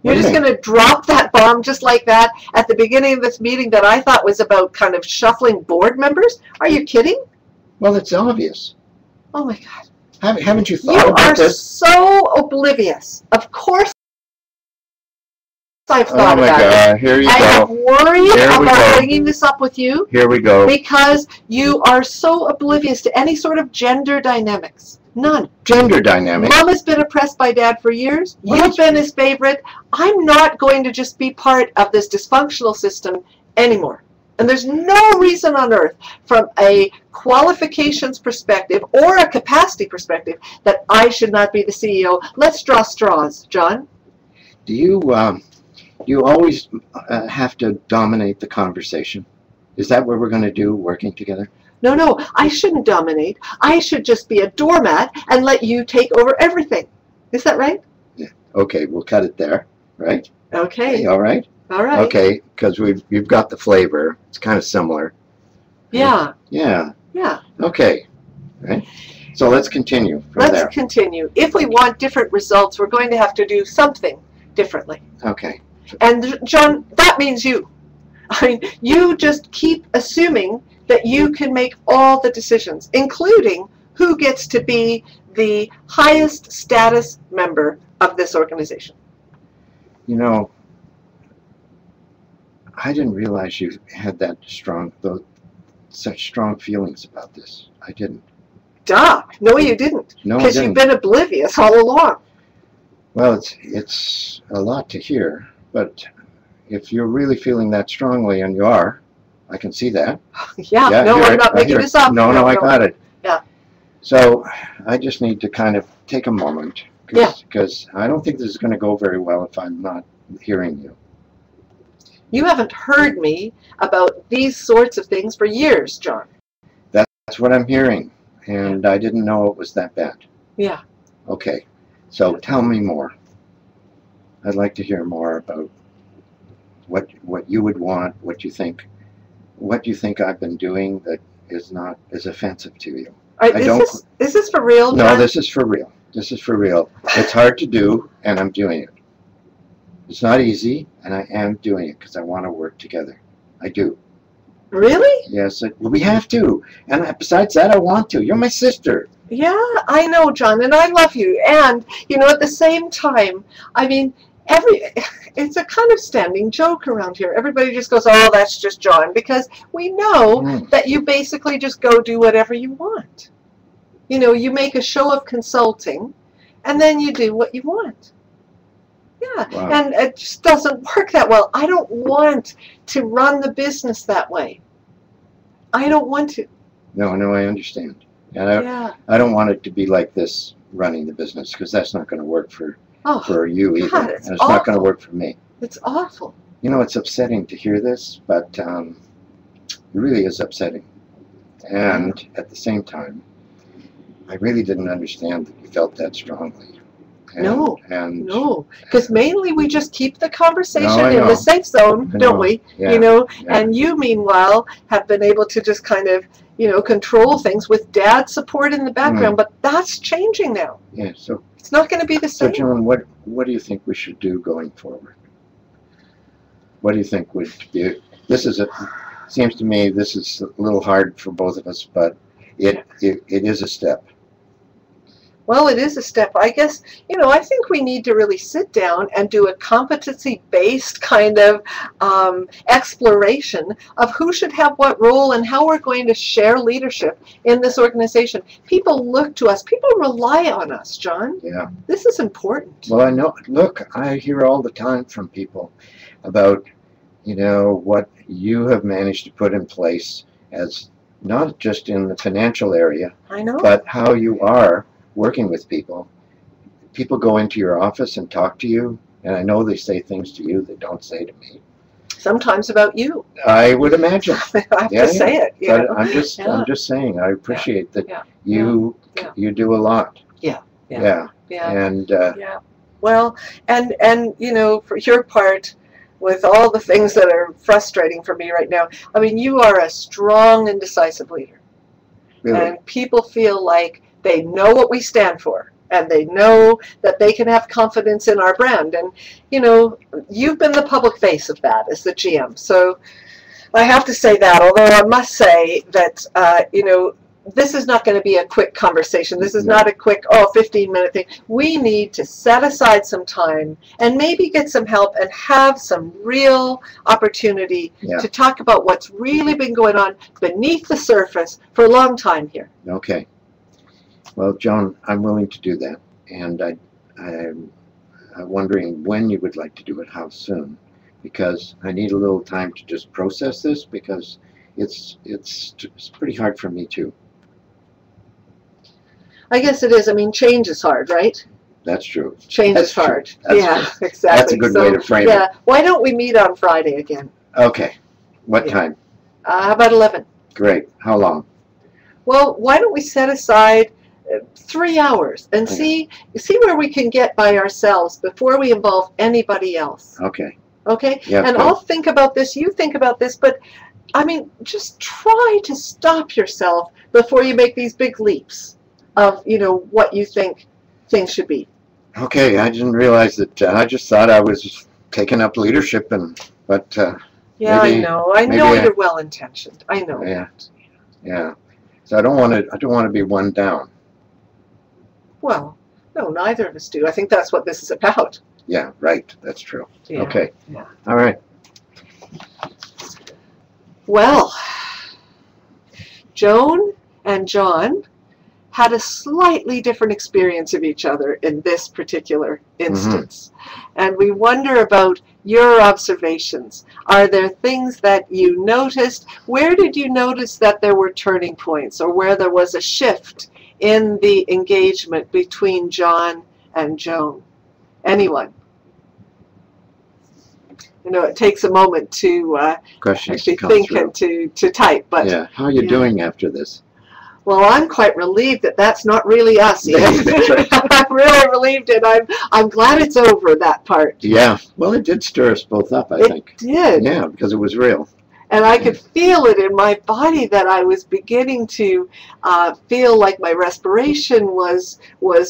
You're just going to drop that bomb just like that at the beginning of this meeting that I thought was about kind of shuffling board members? Are you kidding? Well, it's obvious. Oh my God. Haven't you thought You about are this? so oblivious. Of course I've thought Oh my about it. God, here you I have go. worried Here we about go. bringing this up with you Here we go. because you are so oblivious to any sort of gender dynamics. None. Gender dynamic. Mom has been oppressed by Dad for years. What? You've been his favorite. I'm not going to just be part of this dysfunctional system anymore. And there's no reason on earth, from a qualifications perspective or a capacity perspective, that I should not be the CEO. Let's draw straws, John. Do you always have to dominate the conversation? Is that what we're going to do, working together? No, I shouldn't dominate. I should just be a doormat and let you take over everything. Is that right? Yeah. Okay, we'll cut it there, right? Okay. All right? All right. Okay, because we've got the flavor. It's kind of similar. Yeah. Yeah. Yeah. Okay. Right. So let's continue from Let's there. continue. If we want different results, we're going to have to do something differently. Okay. And John, that means you. I mean, you just keep assuming that you can make all the decisions, including who gets to be the highest status member of this organization. You know, I didn't realize you had such strong feelings about this. I didn't. Duh. No, you didn't. No, I Because you've didn't. been oblivious all along. Well, it's a lot to hear, but if you're really feeling that strongly, and you are, I can see that. Yeah, Yeah, no, I hear I'm it. not I making hear it. this up. No, I got it. Yeah. So I just need to kind of take a moment, Yeah. because I don't think this is going to go very well if I'm not hearing you. You haven't heard me about these sorts of things for years, John. That's what I'm hearing, and I didn't know it was that bad. Yeah. Okay, so tell me more. I'd like to hear more about what you would want, what you think I've been doing that is offensive to you. All right, I is don't- this for real, No, John? this is for real. This is for real. It's hard to do, and I'm doing it. It's not easy, and I am doing it because I want to work together. I do. Really? Yes, we have to. And besides that, I want to. You're my sister. Yeah, I know, John, and I love you. And, you know, at the same time, I mean, it's a kind of standing joke around here. Everybody just goes, oh, that's just John, because we know that you basically just go do whatever you want. You know, you make a show of consulting, and then you do what you want. Yeah, Wow. and it just doesn't work that well. I don't want to run the business that way. I don't want to. No, I understand. And Yeah. I don't want it to be like this running the business, because that's not going to work for Oh, you either. God, it's and it's not going to awful. work for me. it's awful. You know, it's upsetting to hear this, but it really is upsetting. And at the same time, I really didn't understand that you felt that strongly. And, No, and No, because mainly we just keep the conversation No, I in know. the safe zone, I don't know. we? Yeah, You know, yeah. and you, meanwhile, have been able to just kind of, you know, control things with Dad's support in the background. But that's changing now. Yeah. So, It's not going to be the same. John, what do you think we should do going forward? What do you think would be? Seems to me this is a little hard for both of us, but it is a step. Well, it is a step. I guess, you know, I think we need to really sit down and do a competency-based kind of exploration of who should have what role and how we're going to share leadership in this organization. People look to us. People rely on us, John. Yeah. This is important. Well, I know. Look, I hear all the time from people about, you know, what you have managed to put in place, as not just in the financial area, I know. but how you are working with people. People go into your office and talk to you, and I know they say things to you they don't say to me. sometimes about you. I would imagine. I have Yeah, to say it. You But know? I'm just saying, I appreciate that Yeah. you do a lot. Yeah. Yeah. And Yeah. Well, and you know, for your part, with all the things that are frustrating for me right now, I mean, you are a strong and decisive leader. really, And people feel like they know what we stand for, and they know that they can have confidence in our brand. And, you know, you've been the public face of that as the GM. So I have to say that, although I must say that, you know, this is not going to be a quick conversation. This is not a quick, 15-minute thing. We need to set aside some time and maybe get some help and have some real opportunity to talk about what's really been going on beneath the surface for a long time here. Okay. Well, Joan, I'm willing to do that. And I'm wondering when you would like to do it, how soon. Because I need a little time to just process this, because it's pretty hard for me too. I guess it is. I mean, change is hard, right? That's true. Change is hard. Yeah, true. exactly. That's a good way to frame it. Why don't we meet on Friday again? Okay. What time? How about 11? Great. How long? Well, why don't we set aside 3 hours and see where we can get by ourselves before we involve anybody else. Okay. Okay? Yeah, and good. I'll think about this, you think about this, but I mean, just try to stop yourself before you make these big leaps of, you know, what you think things should be. Okay, I didn't realize that. I just thought I was taking up leadership, but yeah, maybe, I know you're well intentioned. I know. Yeah. So I don't want to be one down. Well, no, neither of us do. I think that's what this is about. Yeah, right. That's true. Yeah. Okay. Yeah. All right. Well, Joan and John had a slightly different experience of each other in this particular instance. And we wonder about your observations. Are there things that you noticed? Where did you notice that there were turning points, or where there was a shift in the engagement between John and Joan? Anyone? You know, it takes a moment to actually think and to type. But yeah, how are you doing after this? Well, I'm quite relieved that that's not really us yet. I'm really relieved, and I'm glad it's over, that part. Yeah. Well, it did stir us both up, I think. It did. Yeah, because it was real. And I could feel it in my body that I was beginning to feel like my respiration was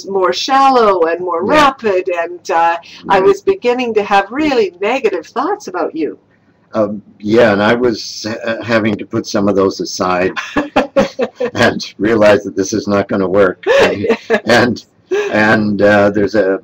more shallow and more rapid, and I was beginning to have really negative thoughts about you. Yeah, and I was having to put some of those aside and realize that this is not going to work. And there's a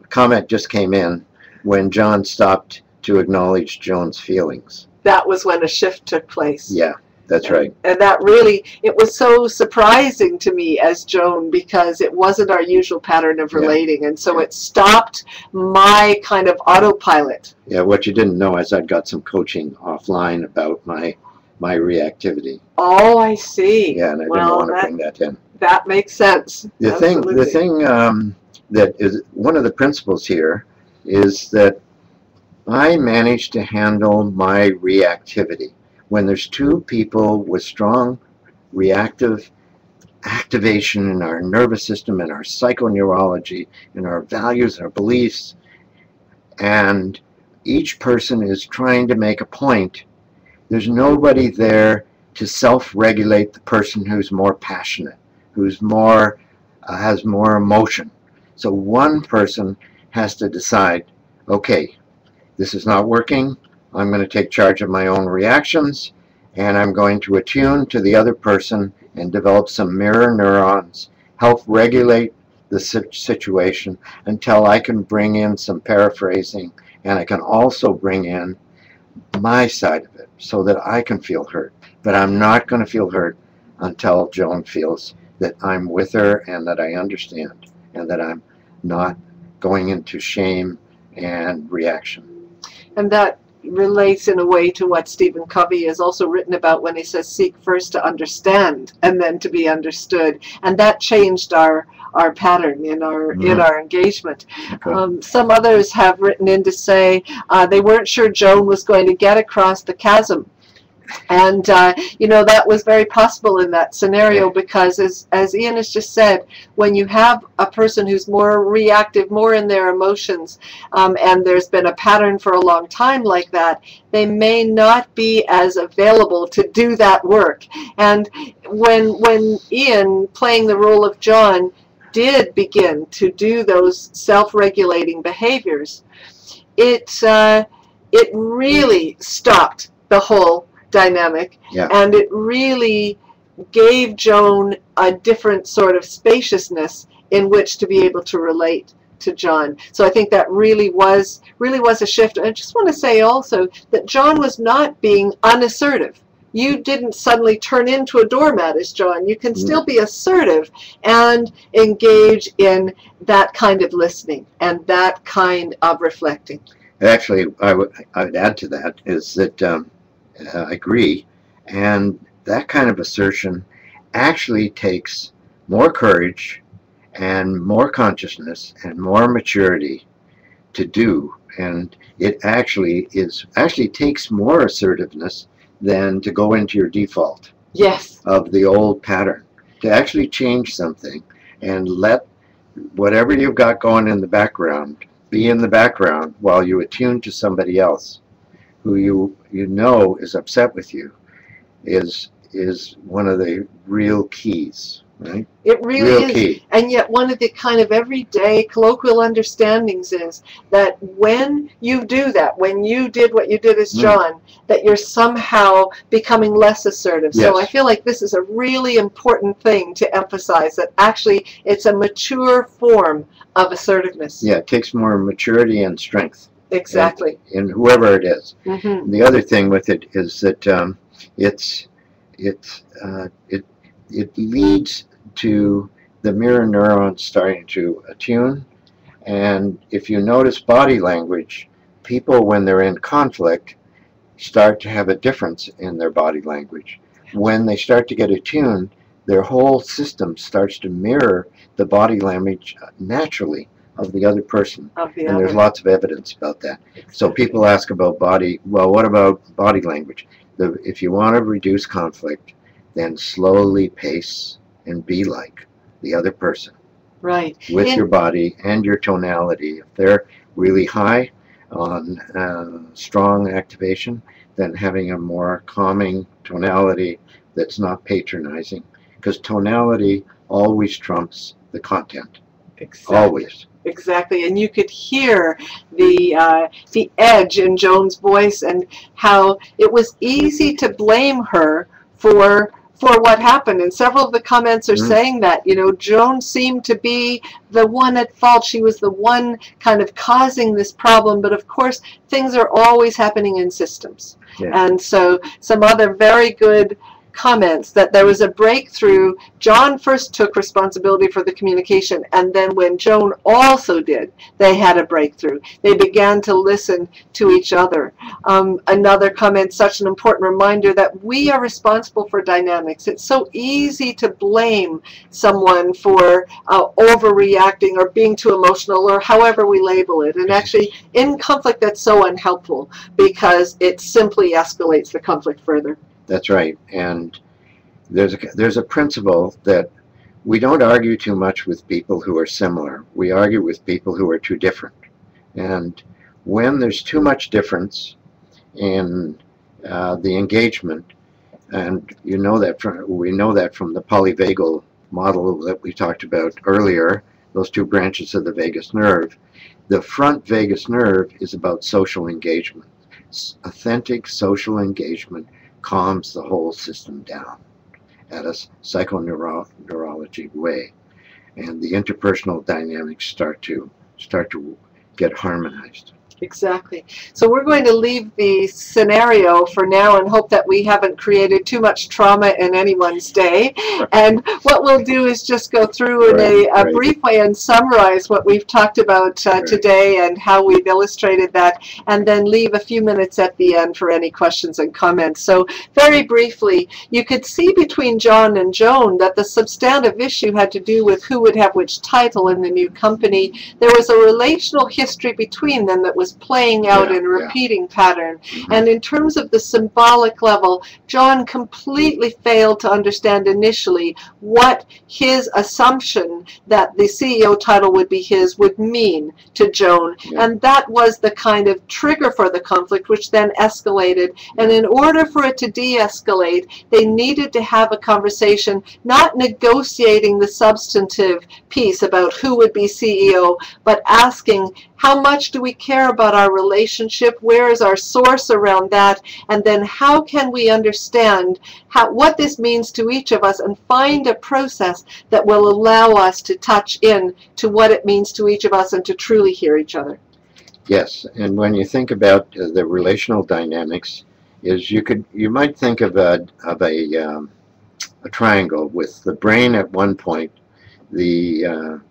comment just came in when John stopped to acknowledge Joan's feelings. That was when a shift took place. Yeah, that's right. And that really, it was so surprising to me as Joan, because it wasn't our usual pattern of relating. And so it stopped my kind of autopilot. Yeah, what you didn't know is I'd got some coaching offline about my reactivity. Oh, I see. Yeah, and I didn't want to bring that in. That makes sense. The thing that is one of the principles here is that I manage to handle my reactivity. When there's two people with strong reactive activation in our nervous system, in our psychoneurology, in our values, our beliefs, and each person is trying to make a point, there's nobody there to self-regulate the person who's more passionate, who's more has more emotion. So one person has to decide, okay, this is not working. I'm going to take charge of my own reactions, and I'm going to attune to the other person and develop some mirror neurons, help regulate the situation until I can bring in some paraphrasing, and I can also bring in my side of it so that I can feel hurt. But I'm not going to feel hurt until Joan feels that I'm with her and that I understand and that I'm not going into shame and reaction. And that relates in a way to what Stephen Covey has also written about when he says seek first to understand and then to be understood. And that changed our our pattern in our engagement. Okay. Some others have written in to say they weren't sure Joan was going to get across the chasm. And, that was very possible in that scenario because, as Ian has just said, when you have a person who's more reactive, more in their emotions, and there's been a pattern for a long time like that, they may not be as available to do that work. And when Ian, playing the role of John, did begin to do those self-regulating behaviors, it really stopped the whole dynamic, and it really gave Joan a different sort of spaciousness in which to be able to relate to John. So I think that really was a shift. And I just want to say also that John was not being unassertive. You didn't suddenly turn into a doormat as John. You can still be assertive and engage in that kind of listening and that kind of reflecting. Actually, I would add to that is that I agree, and that kind of assertion actually takes more courage and more consciousness and more maturity to do, and it actually takes more assertiveness than to go into your default of the old pattern, to actually change something and let whatever you've got going in the background be in the background while you attune to somebody else who you know is upset with you is one of the real keys, right? It really is. Key. And yet one of the kind of everyday colloquial understandings is that when you do that, when you did what you did as John, that you're somehow becoming less assertive. Yes. So I feel like this is a really important thing to emphasize, that actually it's a mature form of assertiveness. Yeah, it takes more maturity and strength. Exactly. In whoever it is. Mm-hmm. The other thing with it is that it leads to the mirror neurons starting to attune. And if you notice body language, people when they're in conflict start to have a difference in their body language. When they start to get attuned, their whole system starts to mirror the body language naturally of the other person. And there's lots of evidence about that. So people ask about what about body language? If you want to reduce conflict, then slowly pace and be like the other person. Right. With your body and your tonality. If they're really high on strong activation, then having a more calming tonality that's not patronizing. Because tonality always trumps the content. Exactly. Always. Exactly, and you could hear the edge in Joan's voice and how it was easy to blame her for what happened. And several of the comments are saying that, Joan seemed to be the one at fault. She was the one kind of causing this problem. But of course, things are always happening in systems. Yeah. And so some other very good comments that there was a breakthrough. John first took responsibility for the communication, and then when Joan also did, they had a breakthrough. They began to listen to each other. Another comment, such an important reminder that we are responsible for dynamics. It's so easy to blame someone for overreacting or being too emotional or however we label it. And actually, in conflict, that's so unhelpful because it simply escalates the conflict further. That's right, and there's a principle that we don't argue too much with people who are similar. We argue with people who are too different. And when there's too much difference in the engagement, and we know that from the polyvagal model that we talked about earlier, those two branches of the vagus nerve, the front vagus nerve is about social engagement. Authentic social engagement calms the whole system down at a psychoneurology way, and the interpersonal dynamics start to get harmonized. Exactly. So we're going to leave the scenario for now and hope that we haven't created too much trauma in anyone's day. And what we'll do is just go through in a brief way and summarize what we've talked about today and how we've illustrated that, and then leave a few minutes at the end for any questions and comments. So very briefly, you could see between John and Joan that the substantive issue had to do with who would have which title in the new company. There was a relational history between them that was playing out in a repeating pattern. And in terms of the symbolic level, John completely failed to understand initially what his assumption that the CEO title would be his would mean to Joan. And that was the kind of trigger for the conflict, which then escalated. And in order for it to de-escalate, they needed to have a conversation, not negotiating the substantive piece about who would be CEO, but asking, how much do we care about our relationship? Where is our source around that? And then how can we understand what this means to each of us and find a process that will allow us to touch in to what it means to each of us and to truly hear each other? Yes, and when you think about the relational dynamics, you might think of a triangle with the brain at one point, the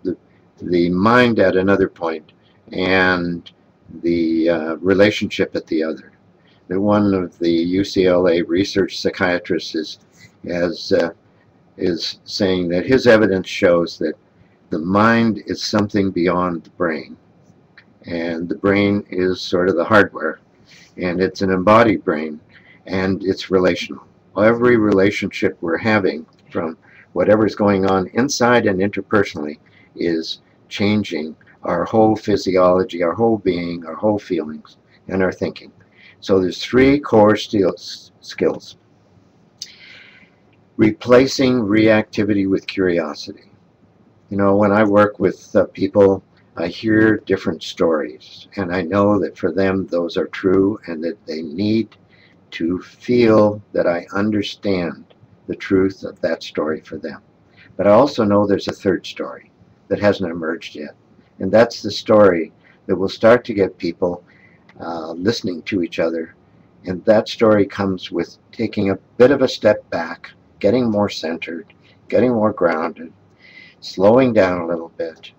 mind at another point, and the relationship at the other. One of the UCLA research psychiatrists is saying that his evidence shows that the mind is something beyond the brain, and the brain is sort of the hardware, and it's an embodied brain, and it's relational. Every relationship we're having, from whatever's going on inside and interpersonally, is changing our whole physiology, our whole being, our whole feelings, and our thinking. So there's three core skills. Replacing reactivity with curiosity. You know, when I work with people, I hear different stories, and I know that for them those are true, and that they need to feel that I understand the truth of that story for them. But I also know there's a third story that hasn't emerged yet. And that's the story that will start to get people listening to each other. And that story comes with taking a bit of a step back, getting more centered, getting more grounded, slowing down a little bit,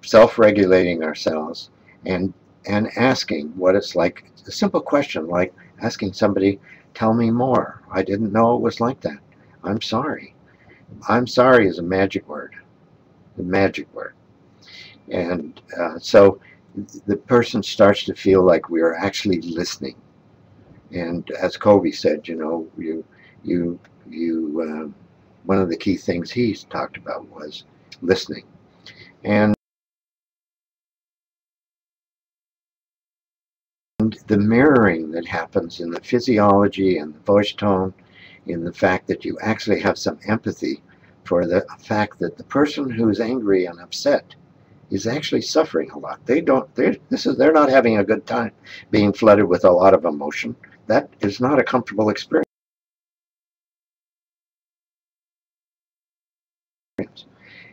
self-regulating ourselves, and asking what it's like. A simple question like asking somebody, tell me more. I didn't know it was like that. I'm sorry. I'm sorry is a magic word. The magic word. And so the person starts to feel like we are actually listening. And as Covey said, you know, one of the key things he talked about was listening. And the mirroring that happens in the physiology and the voice tone, in the fact that you actually have some empathy for the fact that the person who's angry and upset is actually suffering a lot. They're not having a good time being flooded with a lot of emotion. That is not a comfortable experience.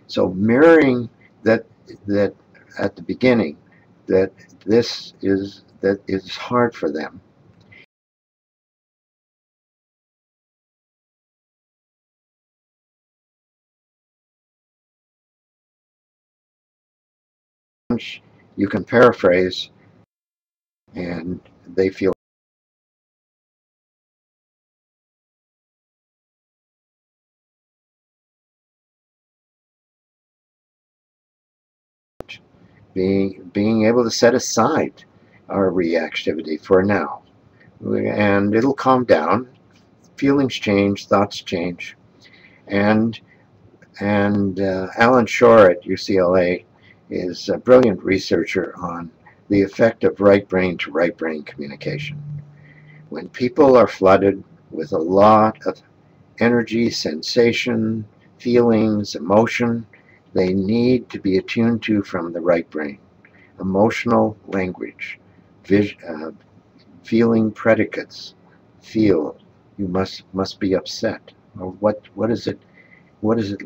So mirroring that at the beginning, that is hard for them. You can paraphrase, and they feel being able to set aside our reactivity for now, and it'll calm down. Feelings change, thoughts change, and Alan Shore at UCLA is a brilliant researcher on the effect of right brain to right brain communication. When people are flooded with a lot of energy, sensation, feelings, emotion, they need to be attuned to from the right brain. Emotional language, feeling predicates, feel, you must be upset, or what is it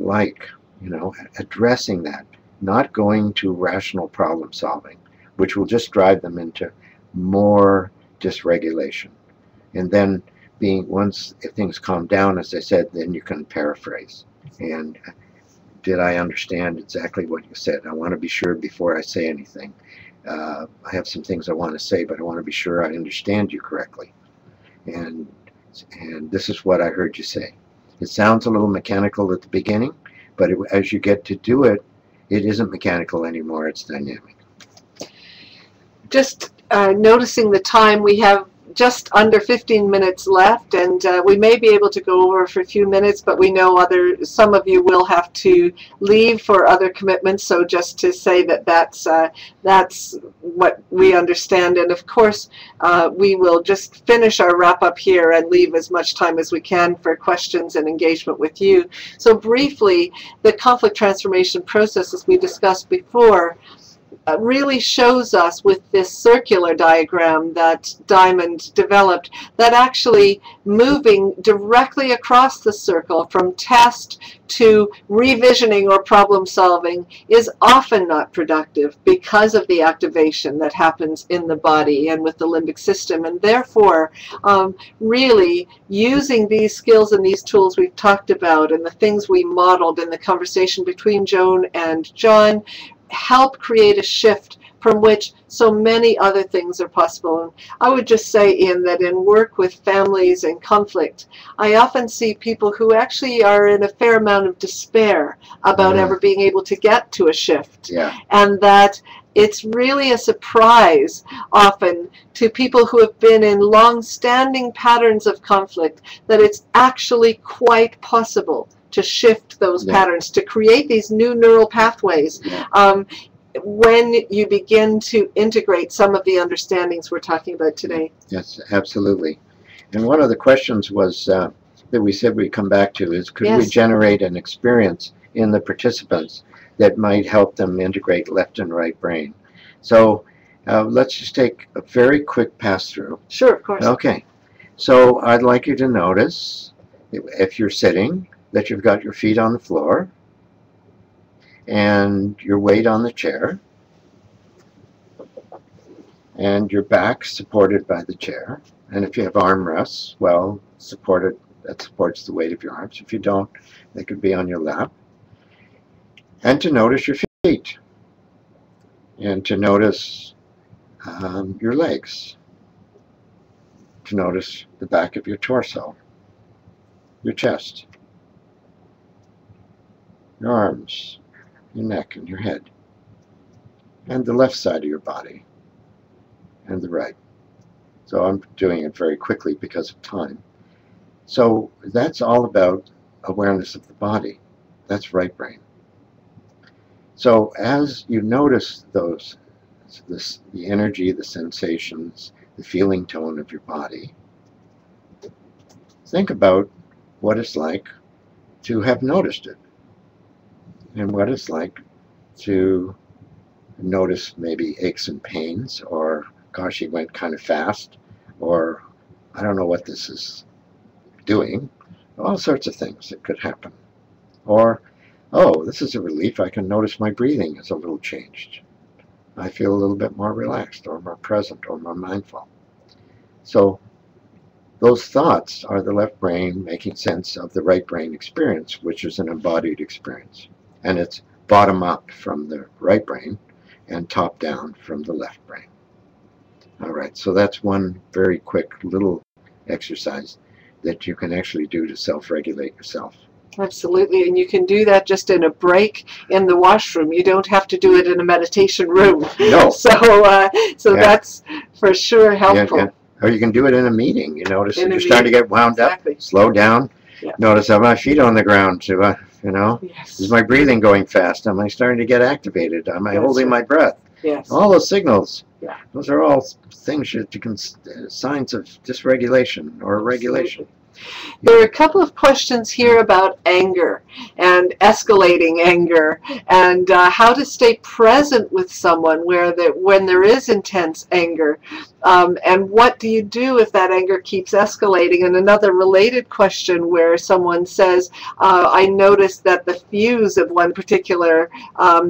like, you know, addressing that, not going to rational problem solving, which will just drive them into more dysregulation. And then once things calm down, as I said, then you can paraphrase. And did I understand exactly what you said? I want to be sure before I say anything. I have some things I want to say, but I want to be sure I understand you correctly. And this is what I heard you say. It sounds a little mechanical at the beginning, but as you get to do it, it isn't mechanical anymore, it's dynamic. Just noticing the time, we have just under 15 minutes left, and we may be able to go over for a few minutes, but we know some of you will have to leave for other commitments, so just to say that that's what we understand. And of course we will just finish our wrap up here and leave as much time as we can for questions and engagement with you. So briefly, the conflict transformation process, as we discussed before, really shows us with this circular diagram that Diamond developed that actually moving directly across the circle from test to revisioning or problem solving is often not productive because of the activation that happens in the body and with the limbic system. And therefore, really using these skills and these tools we've talked about and the things we modeled in the conversation between Joan and John help create a shift from which so many other things are possible. And I would just say, Ian, that in work with families in conflict, I often see people who actually are in a fair amount of despair about ever being able to get to a shift. Yeah. And that it's really a surprise often to people who have been in long-standing patterns of conflict that it's actually quite possible to shift those patterns, to create these new neural pathways when you begin to integrate some of the understandings we're talking about today. Yes, absolutely. And one of the questions was that we said we'd come back to is, could we generate an experience in the participants that might help them integrate left and right brain? So let's just take a very quick pass through. Sure, of course. Okay. So I'd like you to notice, if you're sitting, that you've got your feet on the floor and your weight on the chair and your back supported by the chair. And if you have arm rests, well, that supports the weight of your arms. If you don't, they could be on your lap. And to notice your feet and to notice your legs, to notice the back of your torso, your chest, your arms, your neck, and your head, and the left side of your body, and the right. So I'm doing it very quickly because of time. So that's all about awareness of the body. That's right brain. So as you notice the energy, the sensations, the feeling tone of your body, think about what it's like to have noticed it, and what it's like to notice maybe aches and pains, or gosh, he went kind of fast, or I don't know what this is doing. All sorts of things that could happen. Or, oh, this is a relief. I can notice my breathing is a little changed. I feel a little bit more relaxed, or more present, or more mindful. So those thoughts are the left brain making sense of the right brain experience, which is an embodied experience. And it's bottom up from the right brain and top down from the left brain. All right, so that's one very quick little exercise that you can actually do to self-regulate yourself. Absolutely, and you can do that just in a break in the washroom. You don't have to do it in a meditation room. No. So that's for sure helpful. Yeah. Or you can do it in a meeting. You notice that you're starting to get wound up. Slow down. Yeah. Notice, have my feet on the ground? You know, yes. Is my breathing going fast? Am I starting to get activated? Am I holding my breath? Yes. All those signals. Yeah. Those are all things that you can signs of dysregulation or regulation. There are a couple of questions here about anger and escalating anger and how to stay present with someone when there is intense anger. And what do you do if that anger keeps escalating? And another related question where someone says, I noticed that the fuse of one particular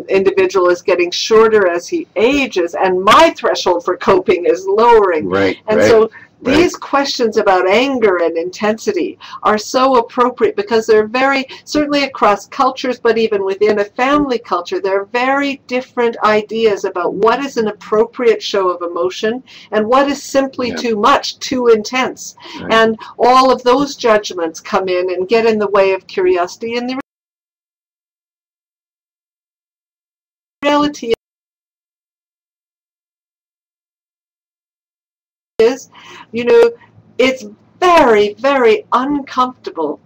individual is getting shorter as he ages, and my threshold for coping is lowering. Right. And so these questions about anger and intensity are so appropriate because they're very, certainly across cultures, but even within a family culture, there are very different ideas about what is an appropriate show of emotion and what is simply too much, too intense. Right. And all of those judgments come in and get in the way of curiosity. And the reality is, you know, it's very, very uncomfortable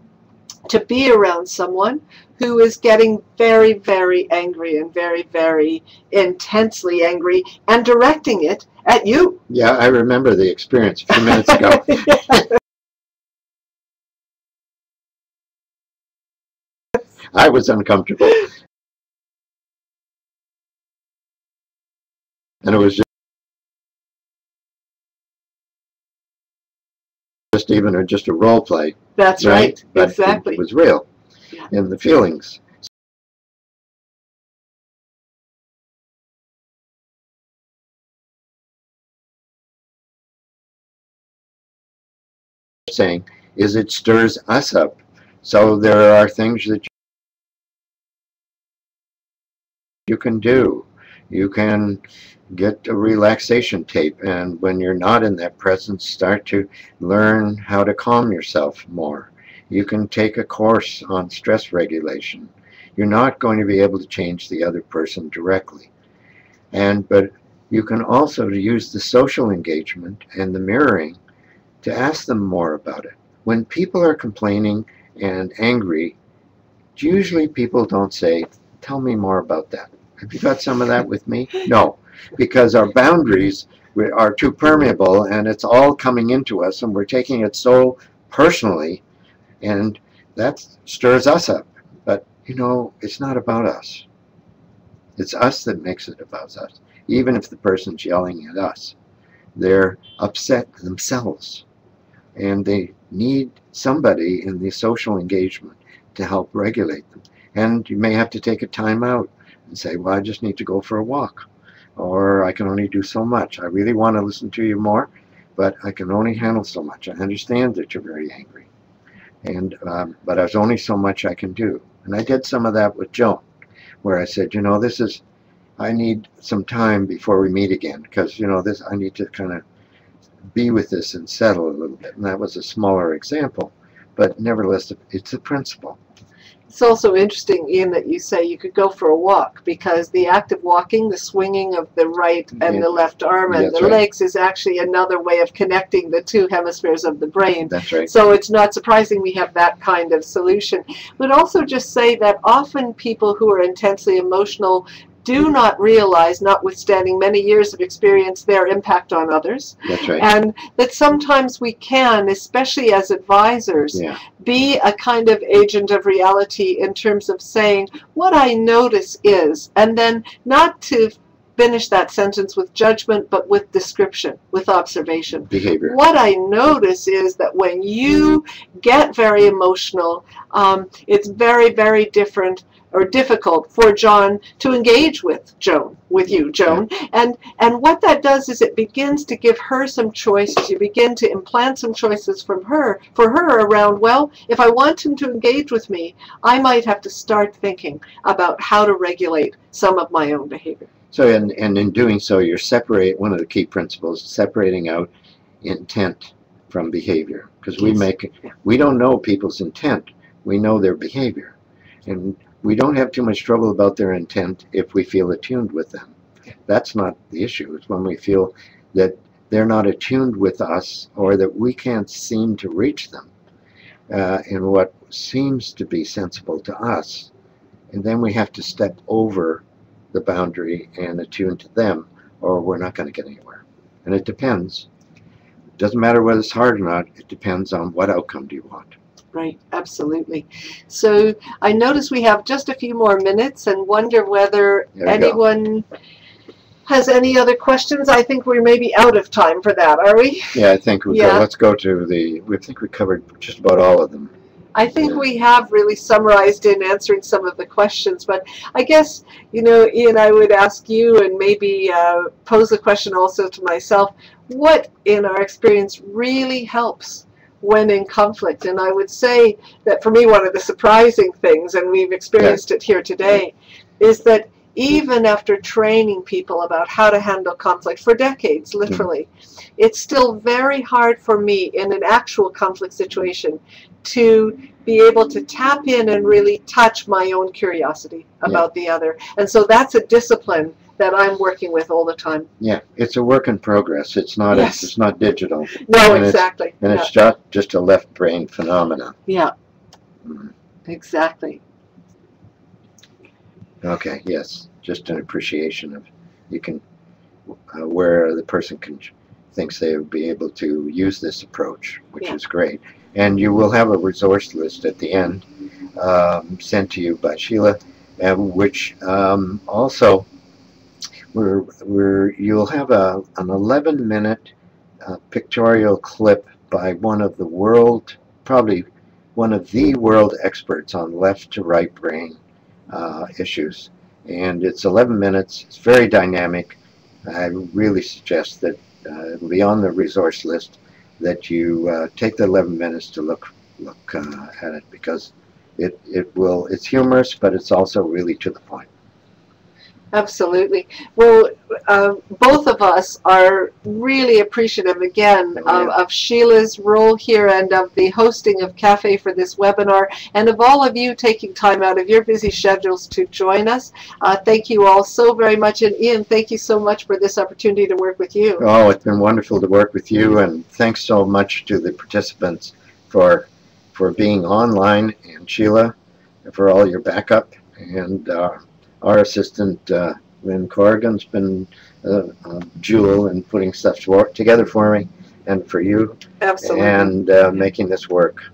to be around someone who is getting very, very angry and very, very intensely angry and directing it at you. Yeah, I remember the experience a few minutes ago. I was uncomfortable. And it was just a role play. That's right. But Exactly. it was real. Yeah. And the feelings. Saying is it stirs us up. So there are things that you can do. You can get a relaxation tape, and when you're not in that presence, start to learn how to calm yourself more. You can take a course on stress regulation. You're not going to be able to change the other person directly. But you can also use the social engagement and the mirroring to ask them more about it. When people are complaining and angry, usually people don't say, tell me more about that. Have you got some of that with me? No, because our boundaries are too permeable and it's all coming into us and we're taking it so personally, and that stirs us up. But, you know, it's not about us. It's us that makes it about us. Even if the person's yelling at us, they're upset themselves. And they need somebody in the social engagement to help regulate them. And you may have to take a time out and say, well, I just need to go for a walk. Or I can only do so much. I really want to listen to you more, but I can only handle so much. I understand that you're very angry. But there's only so much I can do. And I did some of that with Joan, where I said, you know, I need some time before we meet again, because, you know, I need to kind of be with this and settle a little bit. And that was a smaller example, but nevertheless, it's a principle. It's also interesting, Ian, that you say you could go for a walk, because the act of walking, the swinging of the right and the left arm and the legs is actually another way of connecting the two hemispheres of the brain. That's right. So it's not surprising we have that kind of solution. But also just say that often people who are intensely emotional do not realize, notwithstanding many years of experience, their impact on others. That's right. And that sometimes we can, especially as advisors, be a kind of agent of reality in terms of saying, what I notice is, and then not to finish that sentence with judgment, but with description, with observation. Behavior. What I notice is that when you get very emotional, it's very, very different or difficult for John to engage with you, Joan. And what that does is it begins to give her some choices. You begin to implant some choices for her around, well, if I want him to engage with me, I might have to start thinking about how to regulate some of my own behavior. So, and in doing so, you're one of the key principles, separating out intent from behavior. Because we don't know people's intent. We know their behavior. And we don't have too much trouble about their intent if we feel attuned with them. That's not the issue. It's when we feel that they're not attuned with us, or that we can't seem to reach them in what seems to be sensible to us. And then we have to step over the boundary and attune to them, or we're not going to get anywhere. And it depends. doesn't matter whether it's hard or not. It depends on what outcome do you want. Right, absolutely. So I notice we have just a few more minutes and wonder whether anyone has any other questions. I think we're maybe out of time for that, are we? Yeah, I think let's go to we think we covered just about all of them. I think we have really summarized in answering some of the questions, but I guess, you know, Ian, I would ask you and maybe pose the question also to myself, what in our experience really helps when in conflict? And I would say that for me, one of the surprising things, and we've experienced it here today, is that even after training people about how to handle conflict for decades, literally, it's still very hard for me in an actual conflict situation to be able to tap in and really touch my own curiosity about the other. And so that's a discipline that I'm working with all the time. Yeah, it's a work in progress. It's not it's not digital. No, exactly. It's just a left brain phenomenon. Yeah. Exactly. Okay, yes. Just an appreciation of where the person thinks they would be able to use this approach, which is great. And you will have a resource list at the end sent to you by Sheila, which also you'll have an 11-minute pictorial clip by one of the world experts on left to right brain issues. And it's 11 minutes. It's very dynamic. I really suggest that it'll be on the resource list, that you take the 11 minutes to look at it, because it's humorous, but it's also really to the point. Absolutely. Well, both of us are really appreciative again of Sheila's role here and of the hosting of CAFE for this webinar, and of all of you taking time out of your busy schedules to join us. Thank you all so very much. And Ian, thank you so much for this opportunity to work with you. Oh, it's been wonderful to work with you, and thanks so much to the participants for being online, and Sheila for all your backup, and our assistant, Lynn Corrigan's been a jewel in putting stuff together for me and for you. Absolutely. And making this work.